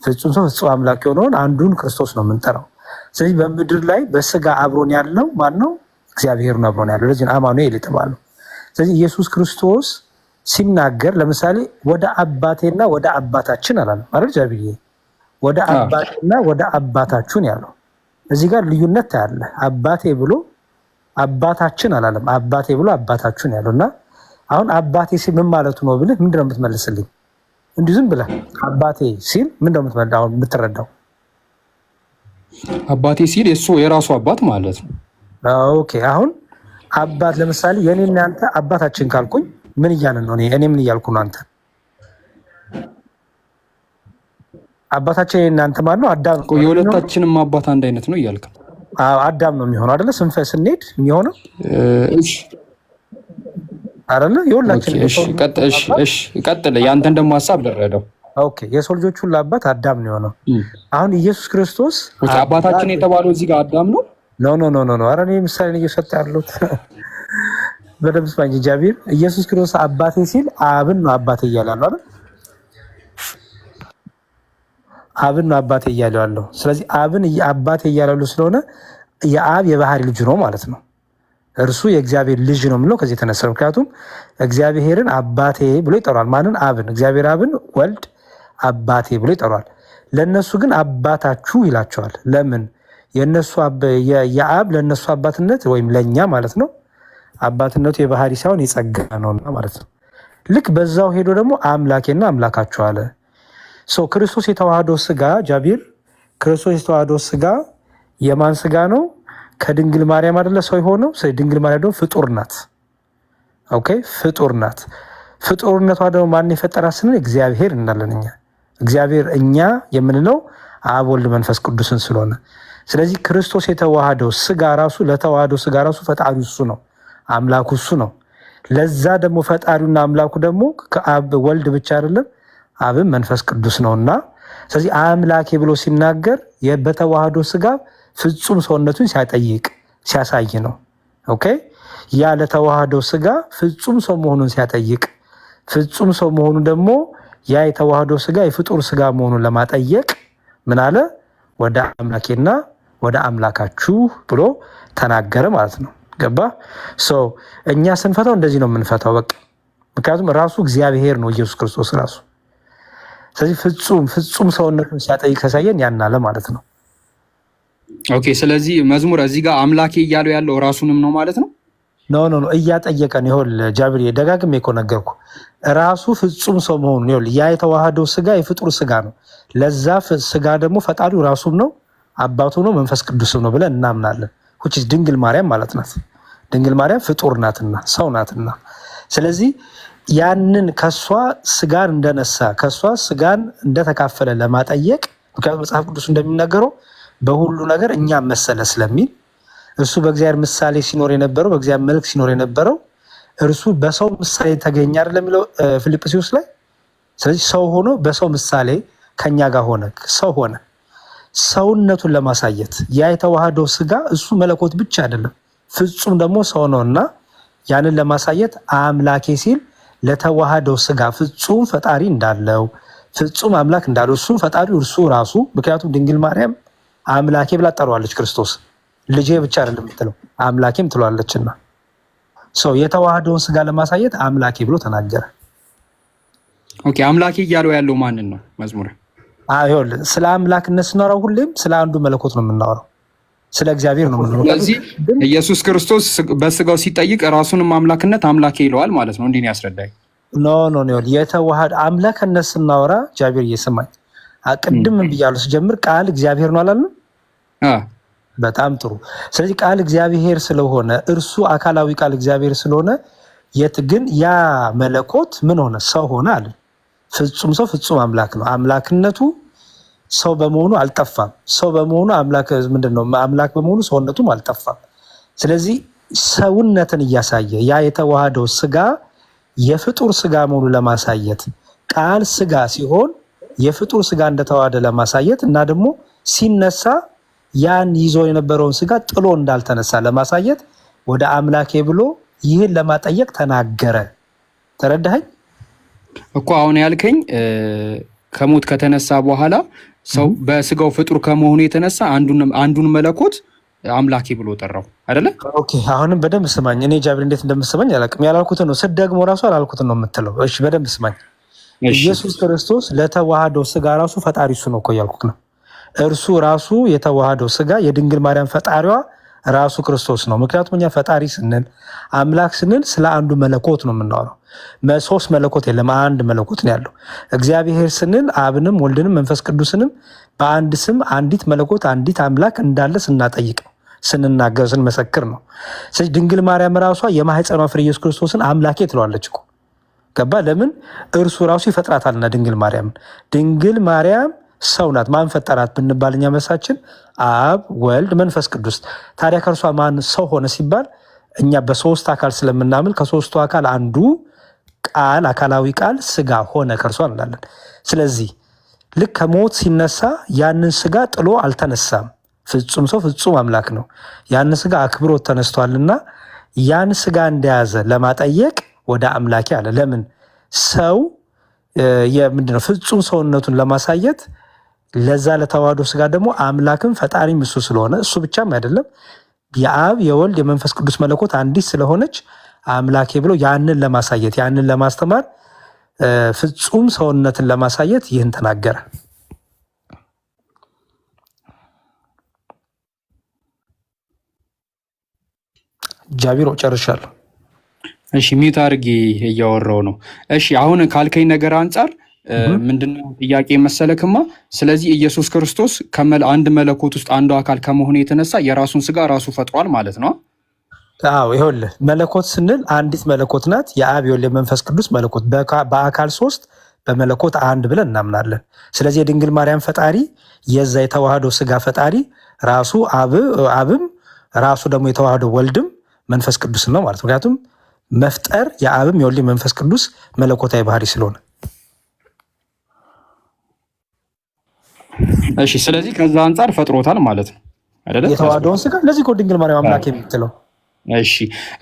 ፍጹም ሰው ፍጹም አምላክ የሆነውን አንዱን ክርስቶስ ነው የምንጠራው። ስለዚህ በምድር ላይ በስጋ አብሮን ያለው ማን ነው? እግዚአብሔር ነው አብሮን ያለው። ለዚህ አማኑኤል የተባለው። ስለዚህ ኢየሱስ ክርስቶስ ሲናገር ለምሳሌ ወደ አባቴና ወደ አባታችን አላለም አይደል? ጃቢዬ ወደ አባቴና ወደ አባታችን ያለው እዚህ ጋር ልዩነት ታያለ። አባቴ ብሎ አባታችን አላለም፣ አባቴ ብሎ አባታችን ያለውና አሁን አባቴ ሲል ምን ማለቱ ነው ብልህ ምንድን ነው የምትመልስልኝ? እንዲሁ ዝም ብለህ አባቴ ሲል ምንድን ነው የምትረዳው? አባቴ ሲል የሱ የራሱ አባት ማለት ነው። ኦኬ አሁን አባት ለምሳሌ የኔና አንተ አባታችን ካልኩኝ ምን እያልን ነው? እኔ ምን እያልኩ ነው? አንተ አባታችን የእናንተ ማለት ነው አዳም ነው። የሁለታችንም አባት አንድ አይነት ነው እያልክ ነው? አዳም ነው የሚሆነው አይደለ? ስንሄድ የሚሆነው እሺ አይደለ? የሁላችን ቀጥል። ያንተን ደግሞ ሀሳብ ልረዳው። ኦኬ የሰው ልጆች ሁሉ አባት አዳም ነው የሆነው። አሁን ኢየሱስ ክርስቶስ አባታችን የተባለው እዚህ ጋር አዳም ነው? ኖ ኧረ እኔ ምሳሌ ነው እየሰጠ ያለሁት። በደምብ ስማኝ ጃቢር። ኢየሱስ ክርስቶስ አባቴ ሲል አብን ነው አባቴ እያለ ያለው አይደል? አብን ነው አባቴ እያለ ያለው። ስለዚህ አብን አባቴ እያለ ያለው ስለሆነ የአብ የባህሪ ልጅ ነው ማለት ነው። እርሱ የእግዚአብሔር ልጅ ነው የሚለው ከዚህ የተነሳ። ምክንያቱም እግዚአብሔርን አባቴ ብሎ ይጠራል። ማንን? አብን። እግዚአብሔር አብን ወልድ አባቴ ብሎ ይጠራል። ለእነሱ ግን አባታችሁ ይላቸዋል። ለምን? የእነሱ የአብ ለእነሱ አባትነት ወይም ለእኛ ማለት ነው አባትነቱ የባህሪ ሳይሆን የጸጋ ነውና ማለት ነው። ልክ በዛው ሄዶ ደግሞ አምላኬና አምላካችሁ አለ። ክርስቶስ የተዋህደው ስጋ ጃቢር፣ ክርስቶስ የተዋህደው ስጋ የማን ስጋ ነው? ከድንግል ማርያም አይደለ ሰው የሆነው። ድንግል ማርያም ደግሞ ፍጡር ናት። ኦኬ ፍጡር ናት። ፍጡርነቷ ደግሞ ማን የፈጠራት ስንል እግዚአብሔር እናለን እኛ። እግዚአብሔር እኛ የምንለው አብ ወልድ መንፈስ ቅዱስን ስለሆነ ስለዚህ ክርስቶስ የተዋህደው ስጋ ራሱ ለተዋህደው ስጋ ራሱ ፈጣሪው እሱ ነው፣ አምላኩ እሱ ነው። ለዛ ደግሞ ፈጣሪውና አምላኩ ደግሞ ከአብ ወልድ ብቻ አይደለም አብም መንፈስ ቅዱስ ነውና ስለዚህ አምላኬ ብሎ ሲናገር በተዋህዶ ስጋ ፍጹም ሰውነቱን ሲያጠይቅ ሲያሳይ ነው። ኦኬ ያ ለተዋህዶ ስጋ ፍጹም ሰው መሆኑን ሲያጠይቅ ፍጹም ሰው መሆኑ ደግሞ ያ የተዋህዶ ስጋ የፍጡር ስጋ መሆኑን ለማጠየቅ ምን አለ? ወደ አምላኬና ወደ አምላካችሁ ብሎ ተናገረ ማለት ነው። ገባ? እኛ ስንፈታው እንደዚህ ነው የምንፈታው በቃ። ምክንያቱም ራሱ እግዚአብሔር ነው ኢየሱስ ክርስቶስ ራሱ። ስለዚህ ፍጹም ሰውነቱን ሲያጠይቅ ያሳየን ያን አለ ማለት ነው። ኦኬ ስለዚህ መዝሙር እዚህ ጋር አምላኬ እያለው ያለው ራሱንም ነው ማለት ነው? ኖ እያጠየቀን ይሆል ጃብር ደጋግሜ እኮ ነገርኩ። ራሱ ፍጹም ሰው መሆኑን ይሆል ያ የተዋህደው ስጋ የፍጡር ስጋ ነው። ለዛ ስጋ ደግሞ ፈጣሪው ራሱም ነው አባቱ ነው መንፈስ ቅዱስም ነው ብለን እናምናለን። which is ድንግል ማርያም ማለት ናት። ድንግል ማርያም ፍጡር ናትና ሰው ናትና ስለዚህ ያንን ከሷ ስጋን እንደነሳ ከሷ ስጋን እንደተካፈለ ለማጠየቅ ምክንያቱም መጽሐፍ ቅዱስ እንደሚናገረው በሁሉ ነገር እኛ መሰለ ስለሚል እሱ በእግዚአብሔር ምሳሌ ሲኖር የነበረው በእግዚአብሔር መልክ ሲኖር የነበረው እርሱ በሰው ምሳሌ ተገኘ አይደለም የሚለው ፊልጵስዩስ ላይ። ስለዚህ ሰው ሆኖ በሰው ምሳሌ ከኛ ጋር ሆነ፣ ሰው ሆነ ሰውነቱን ለማሳየት ያ የተዋህደው ስጋ እሱ መለኮት ብቻ አይደለም ፍጹም ደግሞ ሰው ነውና ያንን ለማሳየት አምላኬ ሲል ለተዋህደው ስጋ ፍጹም ፈጣሪ እንዳለው ፍጹም አምላክ እንዳለው እሱ ፈጣሪው እርሱ ራሱ ምክንያቱም ድንግል ማርያም አምላኬ ብላ ጠራዋለች። ክርስቶስ ልጄ ብቻ አይደለም የምትለው አምላኬም ትሏለችና የተዋህደውን ስጋ ለማሳየት አምላኬ ብሎ ተናገረ። ኦኬ አምላኬ እያለው ያለው ማንን ነው መዝሙር? ይኸውልህ ስለ አምላክነት ስናወራው ሁሌም ስለ አንዱ መለኮት ነው የምናወራው፣ ስለ እግዚአብሔር ነው የምናወራው። ስለዚህ ኢየሱስ ክርስቶስ በስጋው ሲጠይቅ ራሱንም አምላክነት አምላኬ ይለዋል ማለት ነው። እንዲህ ነው ያስረዳኝ። ኖ የተዋህደ አምላክነት ስናወራ ጃቢር እየሰማኝ ቅድም ብያለሁ ስጀምር ቃል እግዚአብሔር ነው አላልንም? በጣም ጥሩ። ስለዚህ ቃል እግዚአብሔር ስለሆነ እርሱ አካላዊ ቃል እግዚአብሔር ስለሆነ ግን ያ መለኮት ምን ሆነ? ሰው ሆነ አለ። ፍጹም ሰው ፍጹም አምላክ ነው። አምላክነቱ ሰው በመሆኑ አልጠፋም። ሰው በመሆኑ አምላክ ምንድነው? አምላክ በመሆኑ ሰውነቱም አልጠፋም። ስለዚህ ሰውነትን እያሳየ ያ የተዋህደው ስጋ የፍጡር ስጋ መሆኑ ለማሳየት ቃል ስጋ ሲሆን የፍጡር ስጋ እንደተዋህደ ለማሳየት እና ደግሞ ሲነሳ ያን ይዞ የነበረውን ስጋ ጥሎ እንዳልተነሳ ለማሳየት ወደ አምላኬ ብሎ ይህን ለማጠየቅ ተናገረ። ተረዳኸኝ እኮ? አሁን ያልከኝ ከሞት ከተነሳ በኋላ ሰው በስጋው ፍጡር ከመሆኑ የተነሳ አንዱን መለኮት አምላኬ ብሎ ጠራው አይደለ? ኦኬ አሁንም በደንብ ስማኝ። እኔ ጃብር እንዴት እንደምስማኝ አላውቅም። ያላልኩትን ነው ስደግሞ ራሱ አላልኩትን ነው የምትለው። እሺ በደንብ ስማኝ። ኢየሱስ ክርስቶስ ለተዋህደው ስጋ ራሱ ፈጣሪ እሱ ነው እኮ ያልኩት ነው። እርሱ ራሱ የተዋህደው ስጋ የድንግል ማርያም ፈጣሪዋ ራሱ ክርስቶስ ነው። ምክንያቱም እኛ ፈጣሪ ስንል አምላክ ስንል ስለ አንዱ መለኮት ነው የምናወራው። ሶስት መለኮት የለም፣ አንድ መለኮት ነው ያለው። እግዚአብሔር ስንል አብንም ወልድንም መንፈስ ቅዱስንም በአንድ ስም አንዲት መለኮት አንዲት አምላክ እንዳለ ስናጠይቅ ነው፣ ስንናገር ስንመሰክር ነው። ስለዚህ ድንግል ማርያም ራሷ የማህፀኗ ፍሬ ኢየሱስ ክርስቶስን አምላኬ ትለዋለች እኮ ገባ? ለምን? እርሱ ራሱ ይፈጥራታልና ድንግል ማርያም። ድንግል ማርያም ሰው ናት። ማን ፈጠራት ብንባል እኛ መሳችን አብ ወልድ መንፈስ ቅዱስ። ታዲያ ከእርሷ ማን ሰው ሆነ ሲባል እኛ በሶስት አካል ስለምናምን ከሶስቱ አካል አንዱ ቃል አካላዊ ቃል ስጋ ሆነ ከእርሷ እንላለን። ስለዚህ ልክ ከሞት ሲነሳ ያንን ስጋ ጥሎ አልተነሳም። ፍጹም ሰው ፍጹም አምላክ ነው። ያንን ስጋ አክብሮት ተነስቷልና ያን ስጋ እንደያዘ ለማጠየቅ ወደ አምላኬ አለ። ለምን? ሰው ምንድነው ፍጹም ሰውነቱን ለማሳየት ለዛ ለተዋህዶ ስጋ ደግሞ አምላክም ፈጣሪም እሱ ስለሆነ እሱ ብቻም አይደለም የአብ የወልድ የመንፈስ ቅዱስ መለኮት አንዲት ስለሆነች አምላኬ ብሎ ያንን ለማሳየት ያንን ለማስተማር ፍጹም ሰውነትን ለማሳየት ይህን ተናገረ። ጃቢሮ ጨርሻለሁ። እሺ ሚዩት አድርጌ እያወራው ነው። እሺ አሁን ካልከኝ ነገር አንጻር ምንድነው ጥያቄ መሰለክማ? ስለዚህ ኢየሱስ ክርስቶስ አንድ መለኮት ውስጥ አንዱ አካል ከመሆኑ የተነሳ የራሱን ስጋ ራሱ ፈጥሯል ማለት ነው። አዎ ይኸውልህ መለኮት ስንል አንዲት መለኮት ናት። የአብ የወልድ የመንፈስ ቅዱስ መለኮት በአካል ሶስት በመለኮት አንድ ብለን እናምናለን። ስለዚህ የድንግል ማርያም ፈጣሪ የዛ የተዋህዶ ስጋ ፈጣሪ ራሱ አብም ራሱ ደግሞ የተዋህዶ ወልድም መንፈስ ቅዱስ ነው ማለት ነው። ምክንያቱም መፍጠር የአብም የወልድ መንፈስ ቅዱስ መለኮታዊ ባህሪ ስለሆነ። እሺ ስለዚህ ከዛ አንጻር ፈጥሮታል ማለት ነው አይደለ? የተዋህዶውን ስጋ ለዚህ እኮ ድንግል ማርያም አምላክ የምትለው።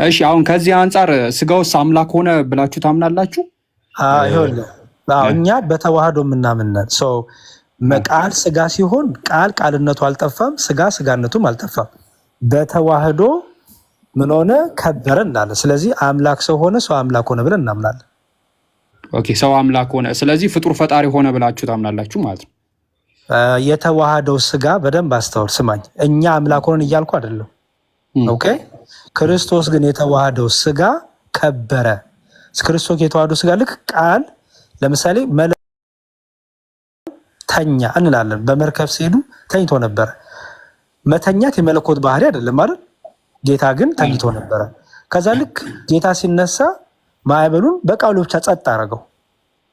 እሺ አሁን ከዚህ አንጻር ስጋውስ አምላክ ሆነ ብላችሁ ታምናላችሁ? ይኸውልህ እኛ በተዋህዶ የምናምነን ሰው ቃል ስጋ ሲሆን ቃል ቃልነቱ አልጠፋም፣ ስጋ ስጋነቱም አልጠፋም። በተዋህዶ ምን ሆነ? ከበረ እናለን። ስለዚህ አምላክ ሰው ሆነ፣ ሰው አምላክ ሆነ ብለን እናምናለን። ኦኬ ሰው አምላክ ሆነ፣ ስለዚህ ፍጡር ፈጣሪ ሆነ ብላችሁ ታምናላችሁ ማለት ነው። የተዋህደው ስጋ በደንብ አስተውል፣ ስማኝ። እኛ አምላክ ሆነን እያልኩ አይደለም። ኦኬ ክርስቶስ ግን የተዋህደው ስጋ ከበረ። ክርስቶስ የተዋህደው ስጋ ልክ ቃል ለምሳሌ ተኛ እንላለን። በመርከብ ሲሄዱ ተኝቶ ነበረ። መተኛት የመለኮት ባህሪ አይደለም አይደል? ጌታ ግን ተኝቶ ነበረ። ከዛ ልክ ጌታ ሲነሳ ማዕበሉን በቃሉ ብቻ ጸጥ አደረገው።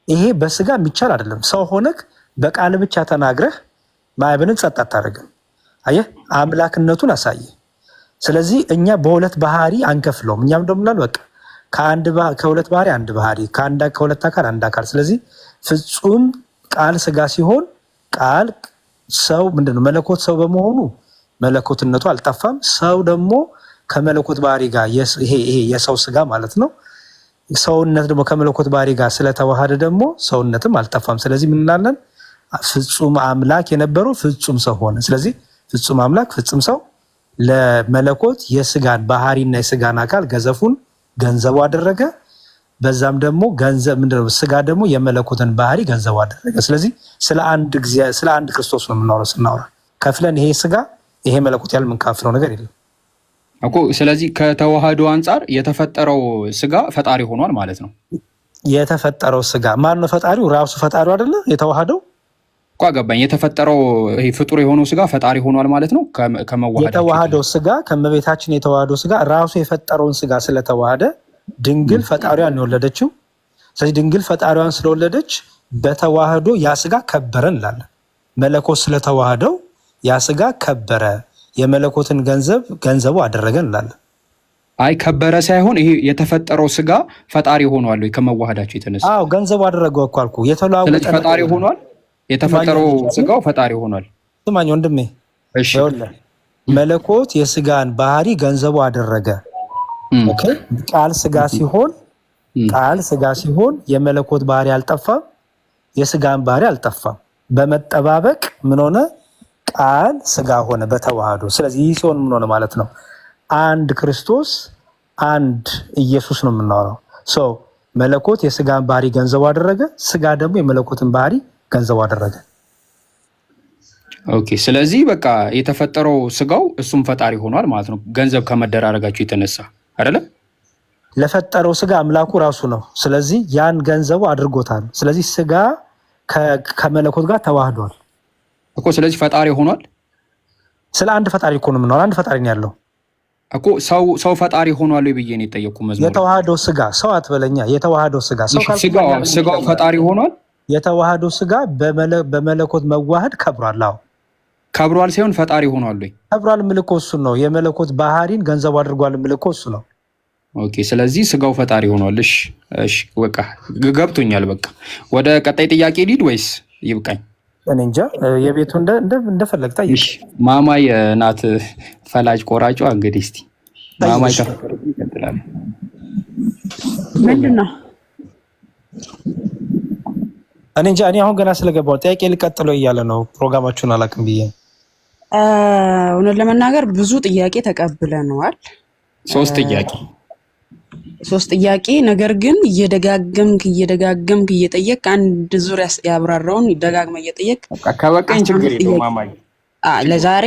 ይሄ በስጋ የሚቻል አይደለም። ሰው ሆነክ በቃል ብቻ ተናግረህ ማዕበልን ጸጥ አታደርግም። አየህ፣ አምላክነቱን አሳየ። ስለዚህ እኛ በሁለት ባህሪ አንከፍለውም። እኛም እንደምናል በቃ ከሁለት ባህሪ አንድ ባህሪ፣ ከሁለት አካል አንድ አካል። ስለዚህ ፍጹም ቃል ስጋ ሲሆን ቃል ሰው ምንድነው? መለኮት ሰው በመሆኑ መለኮትነቱ አልጠፋም። ሰው ደግሞ ከመለኮት ባህሪ ጋር ይሄ የሰው ስጋ ማለት ነው። ሰውነት ደግሞ ከመለኮት ባህሪ ጋር ስለተዋሃደ ደግሞ ሰውነትም አልጠፋም። ስለዚህ ምን እንላለን? ፍጹም አምላክ የነበረው ፍጹም ሰው ሆነ። ስለዚህ ፍጹም አምላክ ፍጹም ሰው ለመለኮት የስጋን ባህሪና የስጋን አካል ገዘፉን ገንዘቡ አደረገ። በዛም ደግሞ ገንዘብ ምንድነው? ስጋ ደግሞ የመለኮትን ባህሪ ገንዘቡ አደረገ። ስለዚህ ስለ አንድ ክርስቶስ ነው የምናወራው። ስናወራ ከፍለን ይሄ ስጋ ይሄ መለኮት ያለ የምንካፍለው ነገር የለም እኮ። ስለዚህ ከተዋህዶ አንጻር የተፈጠረው ስጋ ፈጣሪ ሆኗል ማለት ነው። የተፈጠረው ስጋ ማን ነው ፈጣሪው? ራሱ ፈጣሪው አይደለ? የተዋህደው እኮ አገባኝ። የተፈጠረው ይሄ ፍጡር የሆነው ስጋ ፈጣሪ ሆኗል ማለት ነው። የተዋህደው ስጋ ከመቤታችን የተዋህደው ስጋ ራሱ የፈጠረውን ስጋ ስለተዋህደ ድንግል ፈጣሪዋን የወለደችው። ስለዚህ ድንግል ፈጣሪዋን ስለወለደች በተዋህዶ ያ ስጋ ከበረ እንላለን። መለኮት ስለተዋህደው ያ ስጋ ከበረ፣ የመለኮትን ገንዘቡ አደረገ እንላለን። አይ ከበረ ሳይሆን ይሄ የተፈጠረው ስጋ ፈጣሪ ሆኗል ወይ ከመዋሃዳቸው የተነሳ? አዎ ገንዘቡ አደረገው እኮ አልኩ። ስለዚህ ፈጣሪ ሆኗል። የተፈጠረው ስጋው ፈጣሪ ሆኗል። ስማኝ ወንድሜ፣ መለኮት የስጋን ባህሪ ገንዘቡ አደረገ። ኦኬ ቃል ስጋ ሲሆን የመለኮት ባህሪ አልጠፋም፣ የስጋን ባህሪ አልጠፋም። በመጠባበቅ ምን ሆነ? ቃል ስጋ ሆነ በተዋህዶ። ስለዚህ ይህ ሲሆን ምን ሆነ ማለት ነው? አንድ ክርስቶስ አንድ ኢየሱስ ነው የምናወራው። መለኮት የስጋን ባህሪ ገንዘቡ አደረገ፣ ስጋ ደግሞ የመለኮትን ባህሪ ገንዘቡ አደረገ። ኦኬ። ስለዚህ በቃ የተፈጠረው ስጋው እሱም ፈጣሪ ሆኗል ማለት ነው፣ ገንዘብ ከመደራረጋቸው የተነሳ አይደለ? ለፈጠረው ስጋ አምላኩ ራሱ ነው። ስለዚህ ያን ገንዘቡ አድርጎታል። ስለዚህ ስጋ ከመለኮት ጋር ተዋህዷል እኮ። ስለዚህ ፈጣሪ ሆኗል። ስለ አንድ ፈጣሪ እኮ ነው የምናወራው። አንድ ፈጣሪ ነው ያለው እኮ። ሰው ፈጣሪ ሆኗል ብዬ ነው የጠየቁ። መዝሙር የተዋህደው ስጋ ሰው አትበለኛ። የተዋህደው ስጋ ስጋው ፈጣሪ ሆኗል። የተዋህደው ስጋ በመለኮት መዋህድ ከብሯል። አዎ ከብሯል ሳይሆን ፈጣሪ ሆኗል ወይ? ከብሯል ምልኮ እሱ ነው። የመለኮት ባህሪን ገንዘቡ አድርጓል ምልኮ እሱ ነው። ኦኬ። ስለዚህ ስጋው ፈጣሪ ሆኗል። እሺ በቃ ገብቶኛል። በቃ ወደ ቀጣይ ጥያቄ ሊድ ወይስ ይብቃኝ? እኔ እንጃ። የቤቱ እንደፈለግ ጠይቅ። ማማይ ናት ፈላጭ ቆራጯ። እንግዲህ እስቲ ማማይ ከፈቀደ ይቀጥላል። ምንድን ነው? እኔ እንጃ። እኔ አሁን ገና ስለገባው ጥያቄ ልቀጥለው እያለ ነው። ፕሮግራማችሁን አላውቅም ብዬ እውነት ለመናገር ብዙ ጥያቄ ተቀብለነዋል። ሶስት ጥያቄ ነገር ግን እየደጋገምክ እየጠየቅ አንድ ዙር ያብራራውን ደጋግመ እየጠየቅ ከበቀኝ ችግር የለውም ማማይ። ለዛሬ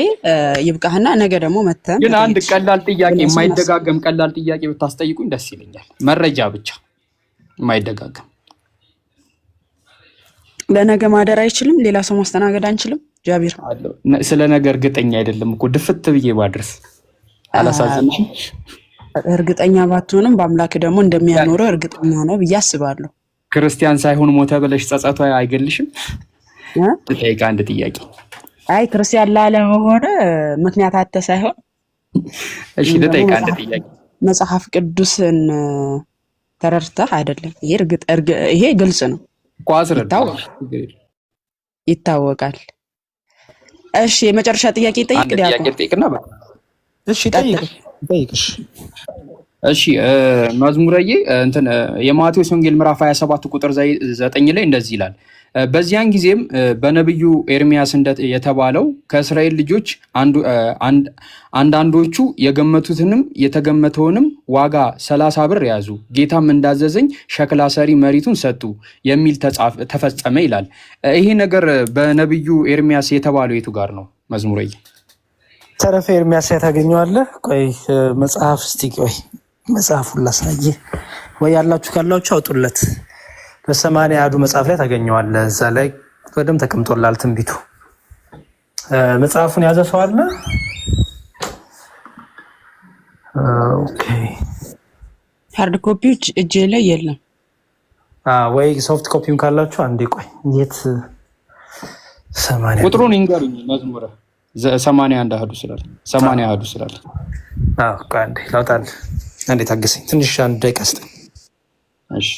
ይብቃህና ነገ ደግሞ መተን ግን አንድ ቀላል ጥያቄ የማይደጋገም ቀላል ጥያቄ ብታስጠይቁኝ ደስ ይለኛል። መረጃ ብቻ የማይደጋገም። ለነገ ማደር አይችልም? ሌላ ሰው ማስተናገድ አንችልም? ጃቢር ስለ ነገ እርግጠኛ አይደለም እኮ ድፍት ብዬ ባድርስ አላሳዝንሽም? እርግጠኛ ባትሆንም በአምላክ ደግሞ እንደሚያኖረው እርግጠኛ ነው ብዬ አስባለሁ። ክርስቲያን ሳይሆን ሞተ ብለሽ ጸጸቷ አይገልሽም? ትጠይቅ አንድ ጥያቄ። አይ ክርስቲያን ላለመሆን ምክንያት አተ ሳይሆን እሺ ልጠይቅ አንድ ጥያቄ። መጽሐፍ ቅዱስን ተረድተህ አይደለም? ይሄ ግልጽ ነው፣ ይታወቃል። እሺ የመጨረሻ ጥያቄ ጠይቅ። ጠይቅና እሺ ጠይቅ። እሺ መዝሙረዬ እንትን የማቴዎስ ወንጌል ምዕራፍ 27 ቁጥር 9 ላይ እንደዚህ ይላል፣ በዚያን ጊዜም በነብዩ ኤርሚያስ የተባለው ከእስራኤል ልጆች አንዳንዶቹ የገመቱትንም የተገመተውንም ዋጋ 30 ብር ያዙ፣ ጌታም እንዳዘዘኝ ሸክላ ሰሪ መሬቱን ሰጡ የሚል ተፈጸመ ይላል። ይሄ ነገር በነብዩ ኤርሚያስ የተባለው የቱ ጋር ነው መዝሙረዬ? ተረፈ ኤርሚያስ ታገኘዋለህ። ቆይ መጽሐፍ እስቲ ቆይ መጽሐፉን ላሳየህ ወይ ያላችሁ ካላችሁ አውጡለት። በ80 አሐዱ መጽሐፍ ላይ ታገኘዋለህ። እዛ ላይ በደንብ ተቀምጦላል ትንቢቱ። መጽሐፉን ያዘ ሰው አለ? ኦኬ ሃርድ ኮፒው እጄ ላይ የለም። ወይ ሶፍት ኮፒውን ካላችሁ አንዴ ቆይ የት 80 ቁጥሩን ይንገሩኝ መዝሙረ 81 አሐዱ ስላለ 80 አሐዱ ስላለ አንዴ ላውጣልህ። አንዴ ታገሰኝ ትንሽ አንድ ደቂቃ ስጠኝ። እሺ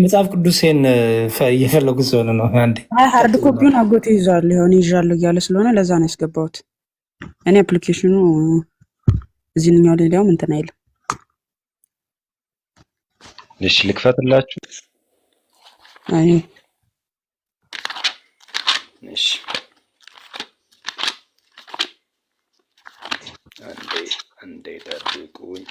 መጽሐፍ ቅዱሴን እየፈለጉት ስለሆነ ነው። አንዴ ሃርድ ኮፒውን አጎቴ ይዟል ሊሆን ይዣለሁ እያለ ስለሆነ ለዛ ነው ያስገባሁት። እኔ አፕሊኬሽኑ እዚህኛው ላይ ሊያውም እንትን አይልም። እሺ ልክፈትላችሁ። አይ እሺ አንዴ ጠብቁኝ።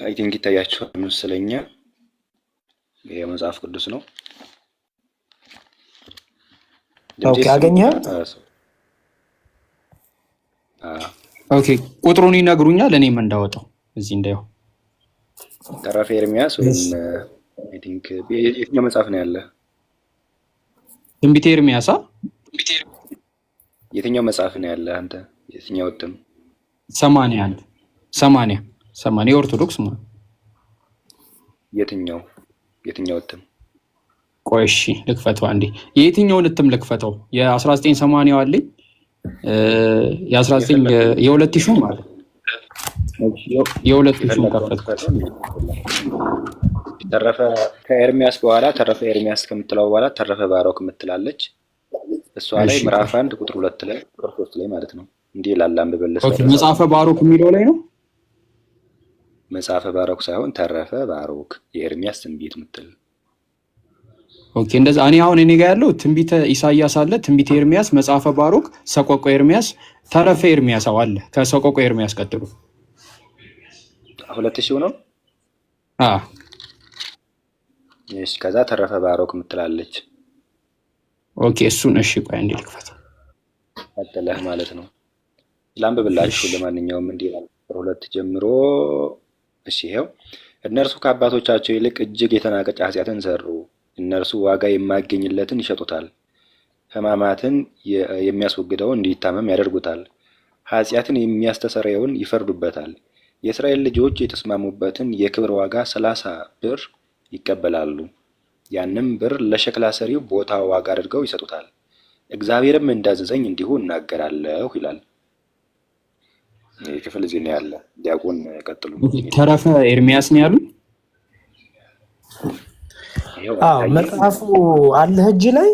አይ ቲንክ ይታያችኋል መሰለኝ። ይሄ መጽሐፍ ቅዱስ ነው። ኦኬ አገኘህ? ኦኬ ቁጥሩን ይነግሩኛል እኔም እንዳወጣው እዚህ እንዳየው። ተረፈ ኤርሚያስ ወይም አይ ቲንክ የትኛው መጽሐፍ ነው ያለ? ትንቢተ ኤርሚያስ የትኛው መጽሐፍ ነው ያለ አንተ? የትኛው እትም? 80 የኦርቶዶክስ ማለት የትኛው እትም? ቆይ እሺ ልክፈተው አንዴ። የየትኛውን እትም ልክፈተው? የ1980 አለኝ የ19 የ2000 ማለት የ2000 ከፈትኩት። ተረፈ ከኤርሚያስ በኋላ ተረፈ ኤርሚያስ ከምትለው በኋላ ተረፈ ባሮክ የምትላለች እሷ ላይ ምዕራፍ 1 ቁጥር 2 ላይ ቁጥር 3 ላይ ማለት ነው። እንዲህ ይላል አንብበልስ። ኦኬ መጽሐፈ ባሮክ የሚለው ላይ ነው። መጽሐፈ ባሮክ ሳይሆን ተረፈ ባሮክ የኤርሚያስ ትንቢት ምትል። ኦኬ እንደዛ እኔ አሁን እኔ ጋር ያለው ትንቢተ ኢሳይያስ አለ፣ ትንቢተ ኤርሚያስ፣ መጽሐፈ ባሮክ፣ ሰቆቆ ኤርሚያስ፣ ተረፈ ኤርሚያስ አለ። ከሰቆቆ ኤርሚያስ ቀጥሎ 2000 ነው። እሺ ከዛ ተረፈ ባሮክ ምትላለች። ኦኬ እሱን እሺ ቆይ እንዴ ልክፈት አጥለህ ማለት ነው። ላንብብላችሁ ለማንኛውም እንዲህ ይላል 2 ጀምሮ። እሺ ይሄው እነርሱ ከአባቶቻቸው ይልቅ እጅግ የተናቀች ኃጢአትን ሰሩ። እነርሱ ዋጋ የማይገኝለትን ይሸጡታል፣ ሕማማትን የሚያስወግደውን እንዲታመም ያደርጉታል፣ ኃጢአትን የሚያስተሰርየውን ይፈርዱበታል። የእስራኤል ልጆች የተስማሙበትን የክብር ዋጋ 30 ብር ይቀበላሉ። ያንም ብር ለሸክላ ሰሪው ቦታ ዋጋ አድርገው ይሰጡታል። እግዚአብሔርም እንዳዘዘኝ እንዲሁ እናገራለሁ ይላል። ክፍል እዚህ ነው ያለ። ዲያቆን ቀጥሉ። ተረፈ ኤርሚያስ ነው ያሉ። መጽሐፉ አለ እጅ ላይ።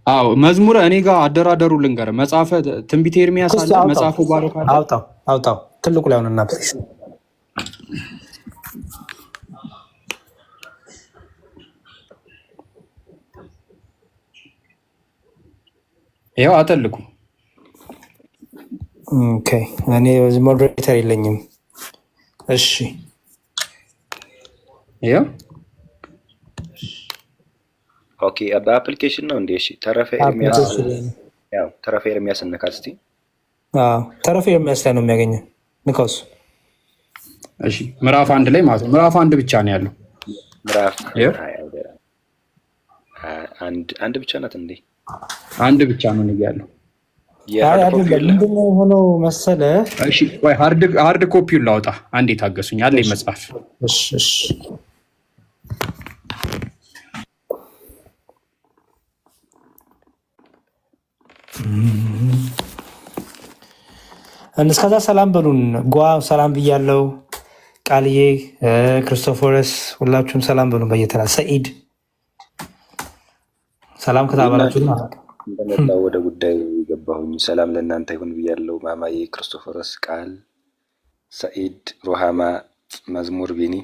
አዎ መዝሙረ እኔ ጋር አደራደሩ ልንገር። መጽሐፈ ትንቢተ ኤርሚያስ አለ፣ መጽሐፉ ባሮክ አለ። አውጣው ትልቁ ላይ ሆነና ይኸው አጠልቁ። ኦኬ እኔ ሞዴሬተር የለኝም። እሺ ይኸው ኦኬ በአፕሊኬሽን ነው እንዴ? እሺ ተረፈ ኤርሚያስ ያው ተረፈ ኤርሚያስ እንካት እስቲ። ተረፈ ኤርሚያስ ላይ ነው የሚያገኘው። ንካውስ። እሺ ምዕራፍ 1 ላይ ማለት ነው። ምዕራፍ 1 ብቻ ነው ያለው። ምዕራፍ አንድ ብቻ ናት እንዴ? 1 ብቻ ነው ያለው። ምንድነው የሆነው መሰለህ? እሺ ወይ ሃርድ ኮፒውን ላውጣ አንዴ ታገሱኝ። አለኝ መጽሐፍ። እሺ እስከዛ ሰላም በሉን። ጓ ሰላም ብያለው። ቃልዬ፣ ክርስቶፎረስ ሁላችሁም ሰላም በሉን በየተራ። ሰኢድ ሰላም ከታበላችሁ እንደመጣው ወደ ጉዳዩ የገባሁኝ። ሰላም ለእናንተ ይሁን ብያለው። ማማዬ፣ ክርስቶፎረስ፣ ቃል፣ ሰኢድ፣ ሩሃማ፣ መዝሙር፣ ቢኒ፣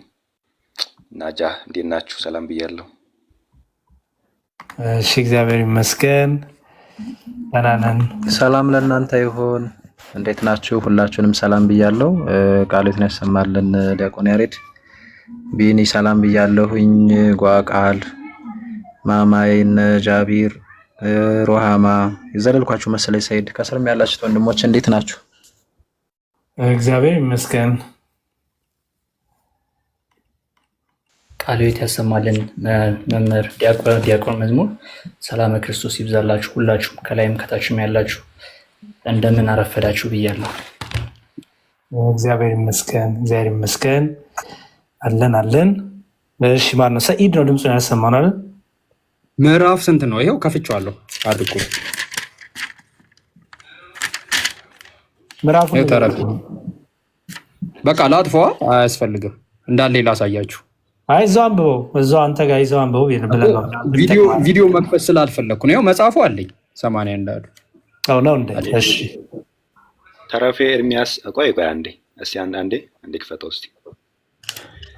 ናጃ እንዴት ናችሁ? ሰላም ብያለው። እሺ እግዚአብሔር ይመስገን ደህና ነን። ሰላም ለእናንተ ይሁን። እንዴት ናችሁ? ሁላችሁንም ሰላም ብያለው። ቃሉን ያሰማልን ዲያቆን ያሬድ። ቢኒ ሰላም ብያለሁኝ። ጓቃል፣ ማማይን፣ ጃቢር፣ ሮሃማ የዘለልኳችሁ መሰለኝ። ሰይድ ከስርም ያላችሁት ወንድሞች እንዴት ናችሁ? እግዚአብሔር ይመስገን። ቃሉን ያሰማልን መምህር ዲያቆን መዝሙር። ሰላም ክርስቶስ ይብዛላችሁ ሁላችሁም ከላይም ከታችም ያላችሁ እንደምን አረፈዳችሁ ብያለሁ። እግዚአብሔር ይመስገን አለን። እሺ ማን ነው? ሰኢድ ነው ድምፁን ያሰማናል። ምዕራፍ ስንት ነው? ይሄው ከፍቼዋለሁ። አድርጉ ምዕራፉ በቃ ላጥፈዋ አያስፈልግም። እንዳለ ላሳያችሁ። አይ እዛው አንብበው፣ እዛው አንተ ጋር ይዘው አንብበው ብለን ነው ቪዲዮ መክፈት ስላልፈለኩ ነው። መጽሐፉ አለኝ 80 እንዳሉ ነው እንዴ? እሺ ተረፈ ኤርሚያስ ቆይ አንዴ እስቲ አንዴ ክፈተው እስቲ።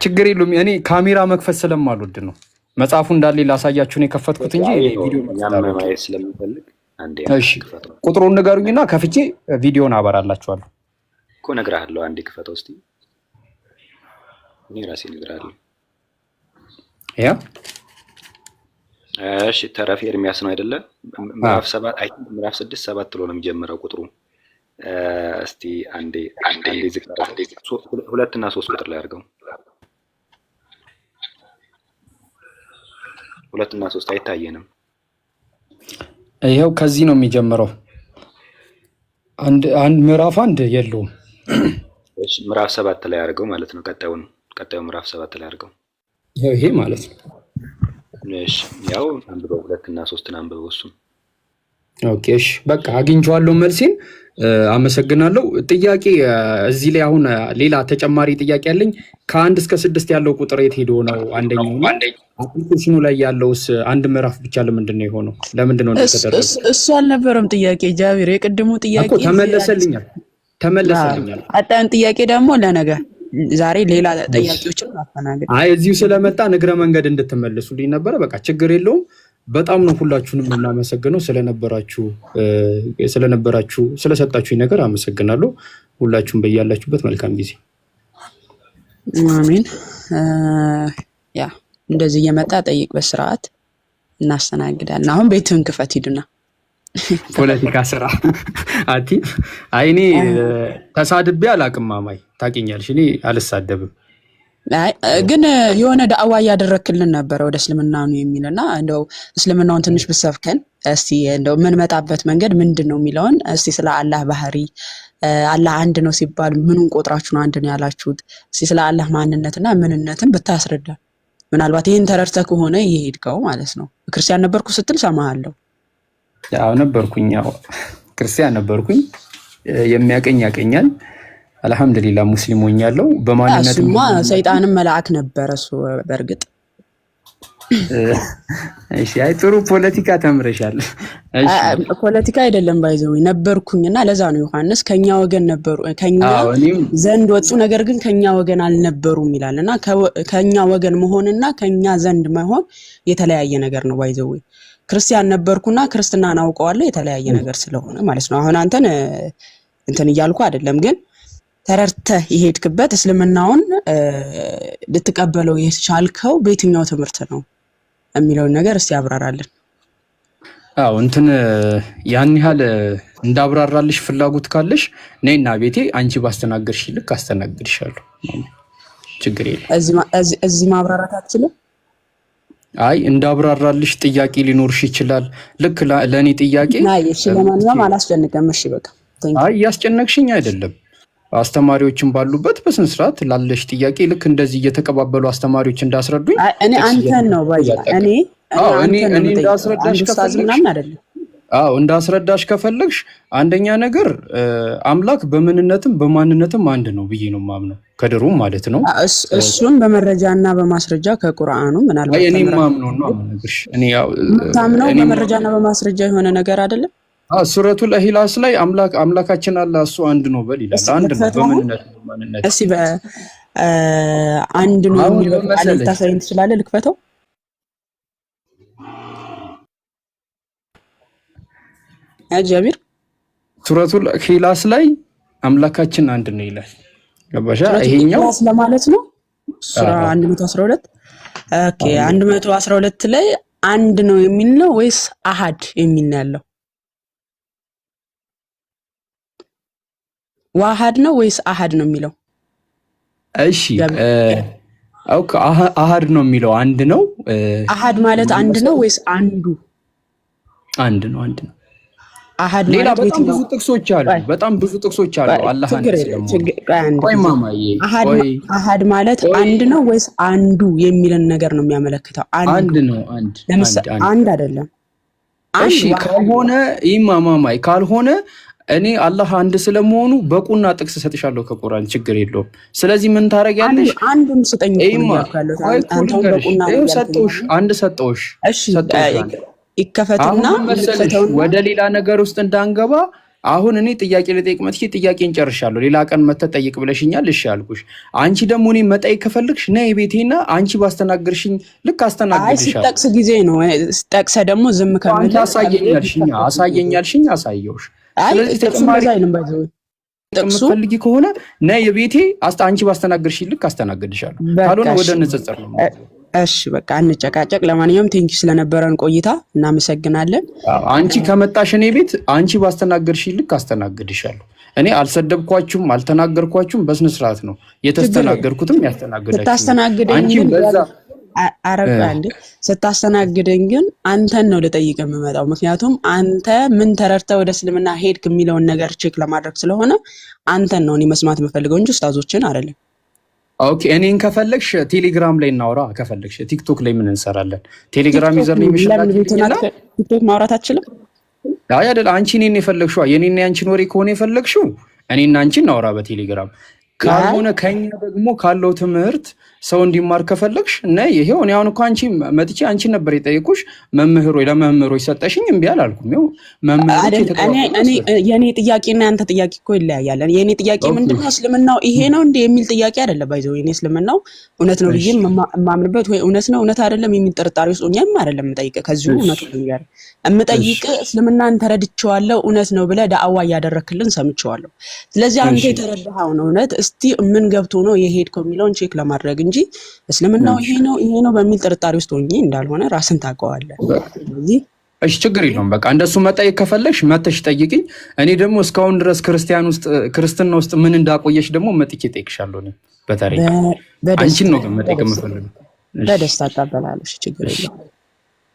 ችግር የለውም። እኔ ካሜራ መክፈት ስለማልወድ ነው። መጽሐፉ እንዳለ ላሳያችሁ ነው የከፈትኩት እንጂ ቪዲዮ ማየት ስለምፈልግ አንዴ ክፈተው። ቁጥሩን ንገሩኝና ከፍቼ ቪዲዮን አበራላችኋለሁ እኮ እነግርሃለሁ። አንዴ ክፈተው እስቲ። እኔ ራሴ እነግርሃለሁ። ያ እሺ ተረፈ ኤርሚያስ ነው አይደለ? ምዕራፍ 7 ምዕራፍ 6 7 ብሎ ነው የሚጀምረው ቁጥሩ። እስቲ አንዴ ዝቅ 2 እና 3 ቁጥር ላይ አድርገው። 2 እና 3 አይታየንም። ይኸው ከዚህ ነው የሚጀምረው። አንድ ምዕራፍ 1 የለውም። እሺ ምዕራፍ 7 ላይ አድርገው ማለት ነው። ቀጣዩ ምዕራፍ 7 ላይ አድርገው። ይሄ ማለት ነው። እሺ ያው አንብበው 2 እና 3 አንብበው እሱ። ኦኬ እሺ በቃ አግኝቼዋለሁ መልሴን። አመሰግናለሁ። ጥያቄ እዚህ ላይ አሁን ሌላ ተጨማሪ ጥያቄ አለኝ። ከ1 እስከ 6 ያለው ቁጥር የት ሄዶ ነው? አንደኛው አፕሊኬሽኑ ላይ ያለውስ አንድ ምዕራፍ ብቻ ለምንድን ነው የሆነው? ለምንድን ነው እንደተደረገው? እሱ አልነበረም ጥያቄ ጃቢር፣ የቅድሙ ጥያቄ እኮ ተመለሰልኛል። ቀጣዩን ጥያቄ ደግሞ ለነገ ዛሬ ሌላ ጥያቄዎችን ማስተናገድ። አይ እዚሁ ስለመጣ ንግረ መንገድ እንድትመልሱልኝ ነበረ። በቃ ችግር የለውም። በጣም ነው ሁላችሁንም እናመሰግነው ስለሰጣችሁኝ ነገር አመሰግናለሁ። ሁላችሁም በያላችሁበት መልካም ጊዜ። አሜን። ያ እንደዚህ እየመጣ ጠይቅ፣ በስርዓት እናስተናግዳለን። አሁን ቤትህን ክፈት ሂድና ፖለቲካ ስራ አቲ አይኔ ተሳድቤ አላቅም። ማማይ ታውቂኛለሽ፣ እኔ አልሳደብም። ግን የሆነ ዳዕዋ እያደረክልን ነበረ ወደ እስልምና ነው የሚልና እንደው እስልምናውን ትንሽ ብሰብከን እስቲ፣ እንደው የምንመጣበት መንገድ ምንድን ነው የሚለውን እስቲ፣ ስለ አላህ ባህሪ፣ አላህ አንድ ነው ሲባል ምኑን ቆጥራችሁ ነው አንድ ነው ያላችሁት? እስቲ ስለ አላህ ማንነትና ምንነትን ብታስረዳ። ምናልባት ይህን ተረድተህ ከሆነ እየሄድከው ማለት ነው። ክርስቲያን ነበርኩ ስትል ሰማሃለሁ። ያው ነበርኩኝ፣ ያው ክርስቲያን ነበርኩኝ። የሚያቀኝ ያቀኛል። አልሐምዱሊላህ ሙስሊም ሆኛለሁ። በማንነት እሱማ ሰይጣንም መልአክ ነበረ እሱ በእርግጥ። እሺ አይ ጥሩ ፖለቲካ ተምረሻል። እሺ ፖለቲካ አይደለም ባይዘው ነበርኩኝና ለዛ ነው ዮሐንስ ከኛ ወገን ነበሩ ከኛ ዘንድ ወጡ፣ ነገር ግን ከኛ ወገን አልነበሩም ይላልና ከኛ ወገን መሆንና ከኛ ዘንድ መሆን የተለያየ ነገር ነው ባይዘው። ክርስቲያን ነበርኩና ክርስትናን አውቀዋለሁ የተለያየ ነገር ስለሆነ ማለት ነው። አሁን አንተን እንትን እያልኩ አይደለም፣ ግን ተረድተህ የሄድክበት እስልምናውን ልትቀበለው የቻልከው በየትኛው ትምህርት ነው የሚለውን ነገር እስቲ ያብራራልን። አዎ እንትን ያን ያህል እንዳብራራልሽ ፍላጎት ካለሽ ነይና ቤቴ አንቺ ባስተናገርሽ ልክ አስተናግድሻለሁ። ችግር የለም። እዚህ ማብራራት አትችልም? አይ እንዳብራራልሽ ጥያቄ ሊኖርሽ ይችላል። ልክ ለኔ ጥያቄ አይ እሺ፣ ለማንኛውም አላስጨንቅም። እሺ በቃ አይ ያስጨነቅሽኝ አይደለም። አስተማሪዎችን ባሉበት በስነ ስርዓት ላለሽ ጥያቄ ልክ እንደዚህ እየተቀባበሉ አስተማሪዎች እንዳስረዱኝ እኔ አንተን ነው ባይ እኔ እንዳስረዳሽ ከፈለግሽ አይደለም። አዎ እንዳስረዳሽ ከፈለግሽ አንደኛ ነገር አምላክ በምንነትም በማንነትም አንድ ነው ብዬ ነው ማምነው፣ ከድሮም ማለት ነው። እሱን በመረጃና በማስረጃ ከቁርአኑ ምናልባት እኔ ማምነው ነው አምነግርሽ። እኔ ያው ታምነው በመረጃና በማስረጃ የሆነ ነገር አይደለም። ሱረቱል ኢኽላስ ላይ አምላካችን አላህ እሱ አንድ ነው በል ይላል። አንድ ነው በምንነት በማንነት። እሺ አንድ ነው የሚለው ቃል ልታሳይን ትችላለህ? ልክፈተው። ጃቢር ሱረቱል ኢኽላስ ላይ አምላካችን አንድ ነው ይላል። ገባሻ? ይሄኛው ለማለት ነው ሱራ 112 ኦኬ 112 ላይ አንድ ነው የሚል ነው ወይስ አሃድ የሚል ነው ያለው? ዋሃድ ነው ወይስ አሃድ ነው የሚለው? እሺ ኦኬ አሃድ ነው የሚለው አንድ ነው። አሃድ ማለት አንድ ነው ወይስ አንዱ? አንድ ነው አንድ ነው። አሃድ ሌላ ማለት በጣም ብዙ ጥቅሶች አሉ። በጣም ብዙ ጥቅሶች አሉ። አላህ ቆይ ማማዬ አሃድ ማለት አንድ ነው ወይስ አንዱ የሚልን ነገር ነው የሚያመለክተው? አንድ ነው አንድ ለምሳሌ አንድ አይደለም። እሺ ከሆነ ማማዬ ካልሆነ እኔ አላህ አንድ ስለመሆኑ በቁና ጥቅስ ሰጥሻለሁ ከቁርአን፣ ችግር የለውም። ስለዚህ ምን ታረጋለሽ? አንዱን ስጠኝ ያለው አንተው በቁና ሰጠውሽ፣ አንድ ሰጠውሽ። እሺ ይከፈትና ወደ ሌላ ነገር ውስጥ እንዳንገባ አሁን እኔ ጥያቄ ልጠይቅ መጥቼ ጥያቄን ጨርሻለሁ። ሌላ ቀን መተህ ጠይቅ ብለሽኛል። እሺ አልኩሽ። አንቺ ደግሞ እኔ መጠየቅ ከፈለግሽ ነይ ቤቴና አንቺ ባስተናገርሽኝ ልክ አስተናግድሻለሁ። ሲጠቅስ ጊዜ ነው ጠቅሰ ደግሞ ዝም ከመለ አሳየኛልሽኝ አሳየውሽ። ስለዚህ ተጨማሪ አይልም ባይዘው የምትፈልጊ ከሆነ ነይ ቤቴ አንቺ ባስተናግርሽኝ ልክ አስተናግድሻለሁ። ካልሆነ ወደ ንጽጽር ነው። እሺ በቃ አንጨቃጨቅ። ለማንኛውም ቴንኪው ስለነበረን ቆይታ እናመሰግናለን። አንቺ ከመጣሽ እኔ ቤት አንቺ ባስተናገድሽ ልክ አስተናግድሻለሁ። እኔ አልሰደብኳችሁም፣ አልተናገርኳችሁም። በስነ ስርዓት ነው የተስተናገድኩትም ያስተናገዳችሁ። ስታስተናግደኝ ግን አንዴ ስታስተናግደኝ ግን አንተን ነው ልጠይቅ የምመጣው። ምክንያቱም አንተ ምን ተረድተህ ወደ እስልምና ሄድክ የሚለውን ነገር ቼክ ለማድረግ ስለሆነ አንተን ነው እኔ መስማት የምፈልገው እንጂ ኡስታዞችን አይደለም። ኦኬ እኔን ከፈለግሽ ቴሌግራም ላይ እናውራ፣ ከፈለግሽ ቲክቶክ ላይ ምን እንሰራለን? ቴሌግራም ይዘር ነው የሚሻላል። ቲክቶክ ማውራት አትችልም? አይ አይደል፣ አንቺ እኔን የፈለግሽው የኔና ያንቺን ወሬ ከሆነ የፈለግሽው እኔና አንቺ እናውራ በቴሌግራም። ካልሆነ ከኛ ደግሞ ካለው ትምህርት ሰው እንዲማር ከፈለግሽ እና ይሄው እኔ አሁን እኮ አንቺ መጥቼ አንቺ ነበር የጠየቁሽ መምህር ወይ ለመምህሮች ሰጠሽኝ እምቢ አላልኩም። ይኸው መምህሮች እኔ የኔ ጥያቄና ያንተ ጥያቄ እኮ ይለያያል። የኔ ጥያቄ ምንድነው እስልምናው ይሄ ነው እንደ የሚል ጥያቄ አይደለም። ባይዘው የኔ እስልምናው እውነት ነው ብዬ የማምንበት ወይ እውነት ነው እውነት አይደለም የሚል ጥርጣሬ ውስጥ ሆኜም አይደለም የምጠይቅህ። ከዚሁ እውነቱ ልንገርህ የምጠይቅህ እስልምናን ተረድቼዋለሁ እውነት ነው ብለህ ዳዕዋ እያደረክልን ሰምቼዋለሁ። ስለዚህ አንተ የተረዳኸውን እውነት እስቲ ምን ገብቶ ነው የሄድከው የሚለውን ቼክ ለማድረግ እንጂ እስልምናው ይሄ ነው በሚል ጥርጣሬ ውስጥ ሆኜ እንዳልሆነ ራስን ታውቀዋለህ። ስለዚህ እሺ ችግር የለውም። በቃ እንደሱ መጠየቅ ከፈለግሽ መተሽ ጠይቅኝ። እኔ ደግሞ እስካሁን ድረስ ክርስትና ውስጥ ምን እንዳቆየሽ ደግሞ መጥቼ እጠይቅሻለሁ። በታሪክ አንቺን ነው መጠየቅ የምፈልገው። በደስታ እቀበላለሁ። ችግር የለውም።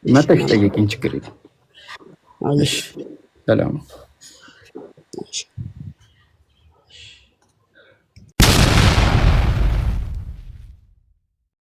መተሽ ጠይቅኝ። ችግር የለውም። እሺ ሰላም።